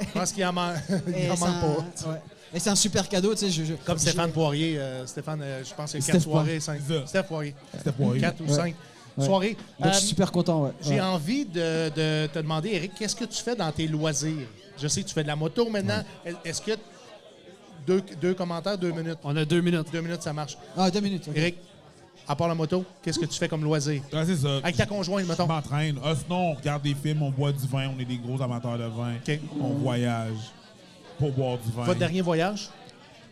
Je pense qu'il en manque pas. Ouais. Et c'est un super cadeau, tu sais. Comme Stéphane Poirier. Stéphane, je pense que c'est 4 Steph soirées, 5. Poirier. Steph Poirier. C'était pour eux. 4 ou 5 soirées. Donc je suis super content, ouais. J'ai envie de te demander, Eric, qu'est-ce que tu fais dans tes loisirs? Je sais que tu fais de la moto maintenant. Est-ce que... Deux commentaires, 2 minutes. On a 2 minutes. 2 minutes, ça marche. Ah, 2 minutes. ok. Eric, à part la moto, qu'est-ce que tu fais comme loisir? Ouais, c'est ça. Avec ta conjointe, Je mettons. m'entraîne. Sinon, on regarde des films, on boit du vin, on est des gros amateurs de vin. OK. On voyage pour boire du vin. Votre dernier voyage?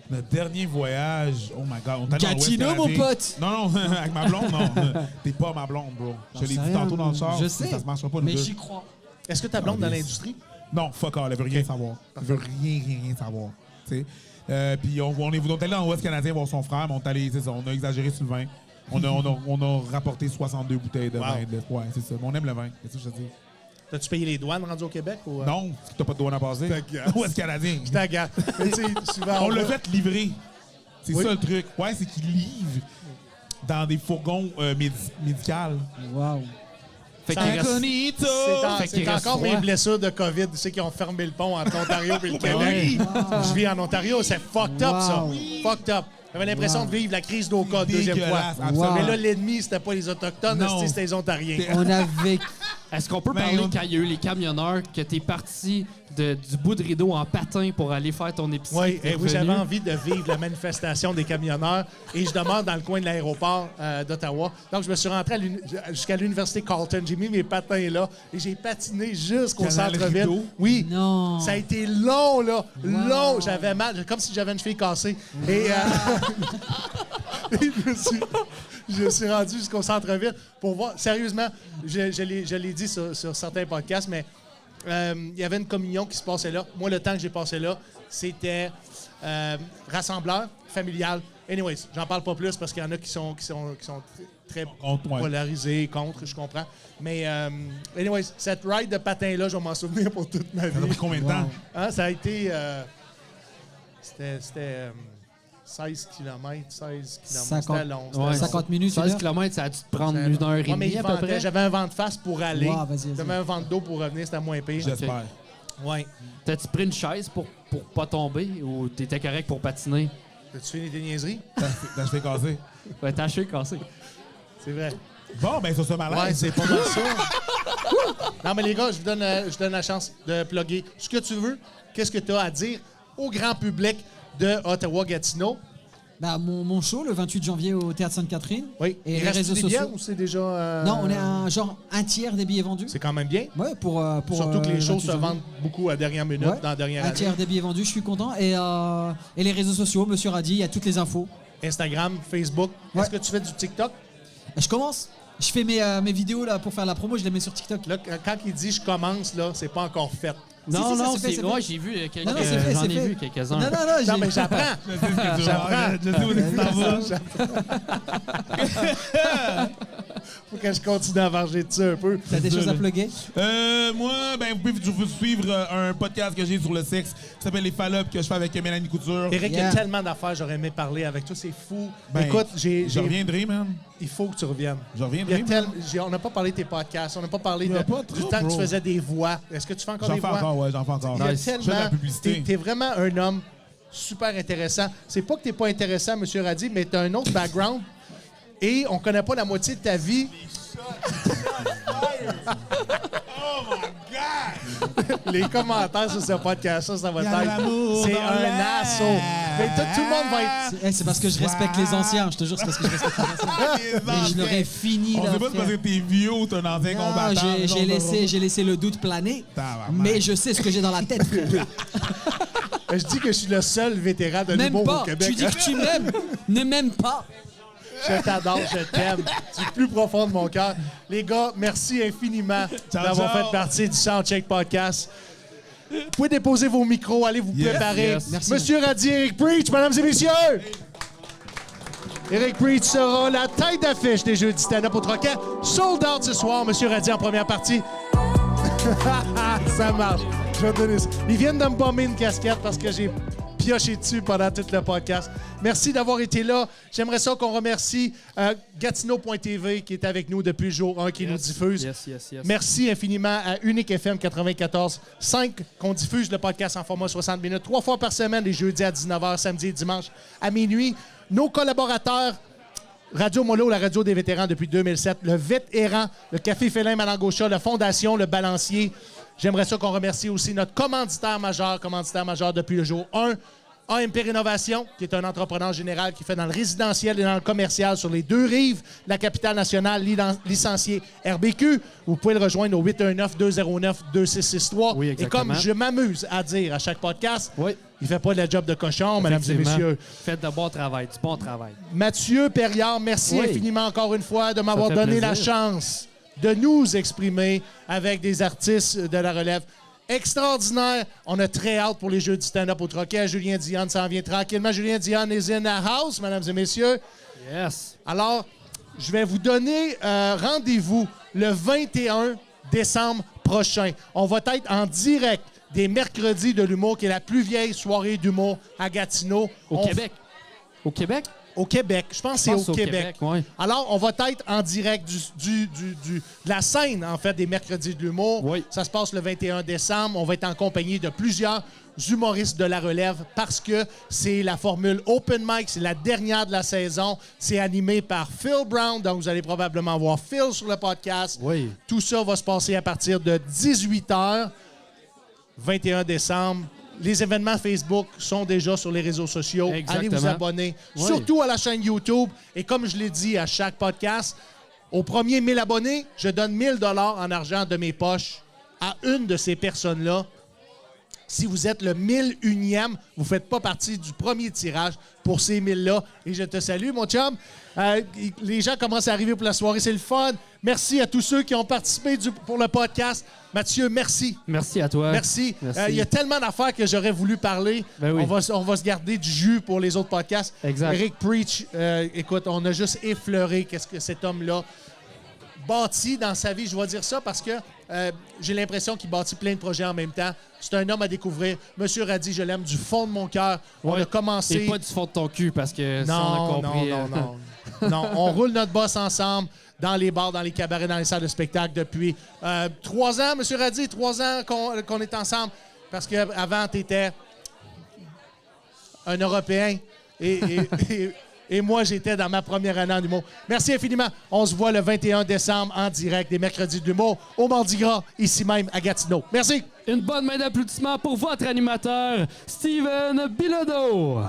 Notre dernier voyage, oh my God, on est allé dans l'Ouest Gatineau, mon canadien. pote! Non, avec ma blonde, non. T'es pas ma blonde, bro. Je te l'ai sais dit rien. tantôt dans le char. Je sais, Ça se marchera pas, nous mais deux. j'y crois. Est-ce que ta blonde dans yes. l'industrie? Non, fuck all, elle veut rien savoir. Elle veut rien savoir. Tu sais. Puis on est allé dans l'Ouest canadien voir son frère, mais on est allé, c'est ça, on a exagéré sur le vin. On a rapporté 62 bouteilles de Wow. vin. Ouais, c'est ça. Mais on aime le vin. C'est ça que je te dis. T'as-tu payé les douanes rendues au Québec? Ou, Non, t'as pas de douane à passer. T'agaces. Ouest canadien. Je t'agace. Mais tu sais, souvent, On l'a fait livrer. C'est Oui. ça le truc. Ouais, c'est qu'ils livrent dans des fourgons médicaux. Waouh. Fait Ça qu'il en reste- Incognito! Fait qu'il C'est reste encore mes froid. blessures de COVID. Tu sais qu'ils ont fermé le pont entre l'Ontario et le Québec. Oui. Je vis en Ontario. C'est fucked up, ça. Wow. Fucked up. J'avais l'impression de vivre la crise d'Oka deuxième fois. Dégueulasse, absolument. Mais là, l'ennemi, c'était pas les Autochtones, Non. c'était les Ontariens. On avait. Est-ce qu'on peut Mais parler on- quand il y a eu les camionneurs, que t'es parti du bout de rideau en patin pour aller faire ton épicerie? Oui, t'es et oui, j'avais revenu? envie de vivre la manifestation des camionneurs et je demeure dans le coin de l'aéroport d'Ottawa. Donc, je me suis rentré jusqu'à l'université Carleton. J'ai mis mes patins là et j'ai patiné jusqu'au Canal centre-ville. Rideau? Oui. Non. Ça a été long, là. Wow. Long. J'avais mal, comme si j'avais une cheville cassée. Et je me suis rendu jusqu'au centre-ville pour voir. Sérieusement, je l'ai dit sur certains podcasts, mais il y avait une communion qui se passait là. Moi, le temps que j'ai passé là, c'était rassembleur, familial. Anyways, j'en parle pas plus parce qu'il y en a qui sont très Contre, ouais. polarisés, contre, je comprends. Mais anyways, cette ride de patin-là, je vais m'en souvenir pour toute ma Ça a vie. pris combien de temps? Hein, ça a été... c'était 16 km, 16 km. 50. C'était long. c'était Ouais. long. 50 minutes, 16 une heure? km, ça a dû te prendre C'était 1 heure et long. Ouais, mais demie il à peu ventait. près. J'avais un vent de face pour aller. Wow, vas-y. J'avais un vent de dos pour revenir, c'était moins pire. J'espère. Ouais. T'as-tu pris une chaise pour pas tomber ou t'étais correct pour patiner? As-tu fini tes niaiseries? T'as fait casser. Ouais, t'as cheville cassée. C'est vrai. Bon, ben, ça se Ouais, malaise. c'est pas mal ça. Non, mais les gars, je vous donne la chance de plugger ce que tu veux. Qu'est-ce que tu as à dire au grand public de Ottawa-Gatineau? Bah, mon show, le 28 janvier au Théâtre Sainte-Catherine. Oui. Et Il les reste réseaux des billets sociaux. ou c'est déjà... Non, on est un tiers des billets vendus. C'est quand même bien. Ouais, pour Surtout que les le choses 28 se janvier. vendent beaucoup à dernière minute, Ouais. dans la dernière Un année. tiers des billets vendus, je suis content. Et les réseaux sociaux, Monsieur Radi, il y a toutes les infos. Instagram, Facebook. Ouais. Est-ce que tu fais du TikTok? Je commence. Je fais mes vidéos là pour faire la promo, je les mets sur TikTok. Là, quand il dit « je commence », là, c'est pas encore fait. Non, Si, ça, non, c'est fait, c'est ouais, fait. j'ai vu quelques... Non, c'est fait, j'en c'est ai fait. vu quelques-uns. Non, Non, mais j'apprends. Je sais où tu t'en vas. Faut que je continue à varger dessus un peu. T'as des choses à plugger? Moi, ben, vous pouvez suivre un podcast que j'ai sur le sexe qui s'appelle Les Fallops que je fais avec Mélanie Couture. Eric, il y a Yeah. tellement d'affaires, j'aurais aimé parler avec toi, c'est fou. Ben, Écoute, je reviendrai, man. il faut que tu reviennes. Je reviendrai. On n'a pas parlé de tes podcasts, on n'a pas parlé Il y a pas du trop, temps que tu bro. faisais des voix. Est-ce que tu fais encore J'en des fais voix? encore, ouais, j'en fais encore. Il y a Je fais de la tellement... publicité. T'es vraiment un homme super intéressant. C'est pas que t'es pas intéressant, M. Radi, mais t'as un autre background et on connaît pas la moitié de ta vie. Oh my God! Les commentaires sur ce podcast, ça va Il y a être... l'amour C'est dans un l'air. assaut. Mais tout le monde va être... C'est parce que je respecte les anciens, je te jure, c'est parce que je respecte les anciens. Mais je l'aurais fini On là. sait pas si parce que t'es vieux ou t'es un ancien Non, combattant. j'ai laissé le doute planer, Tabarnak. mais je sais ce que j'ai dans la tête, frère. Je dis que je suis le seul vétéran de Même l'humour pas. au Québec. Tu dis que tu m'aimes, ne m'aime pas. Je t'adore, je t'aime. Du plus profond de mon cœur. Les gars, merci infiniment Ciao, d'avoir ciao. fait partie du Soundcheck Podcast. Vous pouvez déposer vos micros, allez vous Yes, préparer. yes. Merci. Monsieur Radi, Eric Preach, mesdames et messieurs. Eric Preach sera la tête d'affiche des Jeux du stand-up au Troquet. Sold out ce soir, Monsieur Radi en première partie. Ça marche. Je vais te donner ça. Ils viennent de me bomber une casquette parce que j'ai pioché dessus pendant tout le podcast. Merci d'avoir été là. J'aimerais ça qu'on remercie Gatineau.tv qui est avec nous depuis le jour 1, qui nous diffuse. Yes. Merci infiniment à Unique FM 94.5 qu'on diffuse le podcast en format 60 minutes 3 fois par semaine, les jeudis à 19h, samedi et dimanche à minuit. Nos collaborateurs, Radio Molo, la radio des vétérans depuis 2007, le Vétéran, le Café Félin Malangocha, la Fondation, le Balancier. J'aimerais ça qu'on remercie aussi notre commanditaire majeur depuis le jour 1, AMP Rénovation, qui est un entrepreneur général qui fait dans le résidentiel et dans le commercial sur les deux rives de la capitale nationale, licencié RBQ. Vous pouvez le rejoindre au 819-209-2663. Oui, et exactement. comme je m'amuse à dire à chaque podcast, Oui. il fait pas de la job de cochon, mesdames et Effectivement. messieurs. Faites de bon travail, du bon travail. Mathieu Perriard, merci Oui. infiniment encore une fois de m'avoir fait donné la plaisir. chance de nous exprimer avec des artistes de la relève. Extraordinaire. On a très hâte pour les Jeux du stand-up au Troquet. Julien Dionne s'en vient tranquillement. Julien Dionne is in the house, mesdames et messieurs. Yes. Alors, je vais vous donner rendez-vous le 21 décembre prochain. On va être en direct des Mercredis de l'humour, qui est la plus vieille soirée d'humour à Gatineau. Au Québec. Au Québec? Au Québec. Je pense que c'est pense au au Québec. Québec, ouais. Alors, on va être en direct de la scène, en fait, des Mercredis de l'humour. Oui. Ça se passe le 21 décembre. On va être en compagnie de plusieurs humoristes de la relève parce que c'est la formule Open Mic. C'est la dernière de la saison. C'est animé par Phil Brown. Donc, vous allez probablement voir Phil sur le podcast. Oui. Tout ça va se passer à partir de 18h, 21 décembre. Les événements Facebook sont déjà sur les réseaux sociaux. Exactement. Allez vous abonner, Oui. surtout à la chaîne YouTube. Et comme je l'ai dit à chaque podcast, au premier 1000 abonnés, je donne 1000 $ en argent de mes poches à une de ces personnes-là. Si vous êtes le 1001e, vous ne faites pas partie du premier tirage pour ces 1000-là. Et je te salue, mon chum. Les gens commencent à arriver pour la soirée. C'est le fun. Merci à tous ceux qui ont participé pour le podcast. Mathieu, merci. Merci à toi. Merci. Merci. Il y a tellement d'affaires que j'aurais voulu parler. Ben oui. On va se garder du jus pour les autres podcasts. Exact. Eric Preach, écoute, on a juste effleuré qu'est-ce que cet homme-là bâti dans sa vie. Je vais dire ça parce que j'ai l'impression qu'il bâtit plein de projets en même temps. C'est un homme à découvrir. Monsieur Radi, je l'aime du fond de mon cœur. On Ouais. a commencé... Et pas du fond de ton cul, parce que ça, on a Non, compris. non. Non, on roule notre boss ensemble dans les bars, dans les cabarets, dans les salles de spectacle depuis 3 ans, Monsieur Radi, 3 ans qu'on est ensemble. Parce qu'avant, tu étais un Européen et moi, j'étais dans ma première année en humour. Merci infiniment. On se voit le 21 décembre en direct des Mercredis de l'humour au Mardi Gras, ici même à Gatineau. Merci. Une bonne main d'applaudissements pour votre animateur, Steven Bilodeau.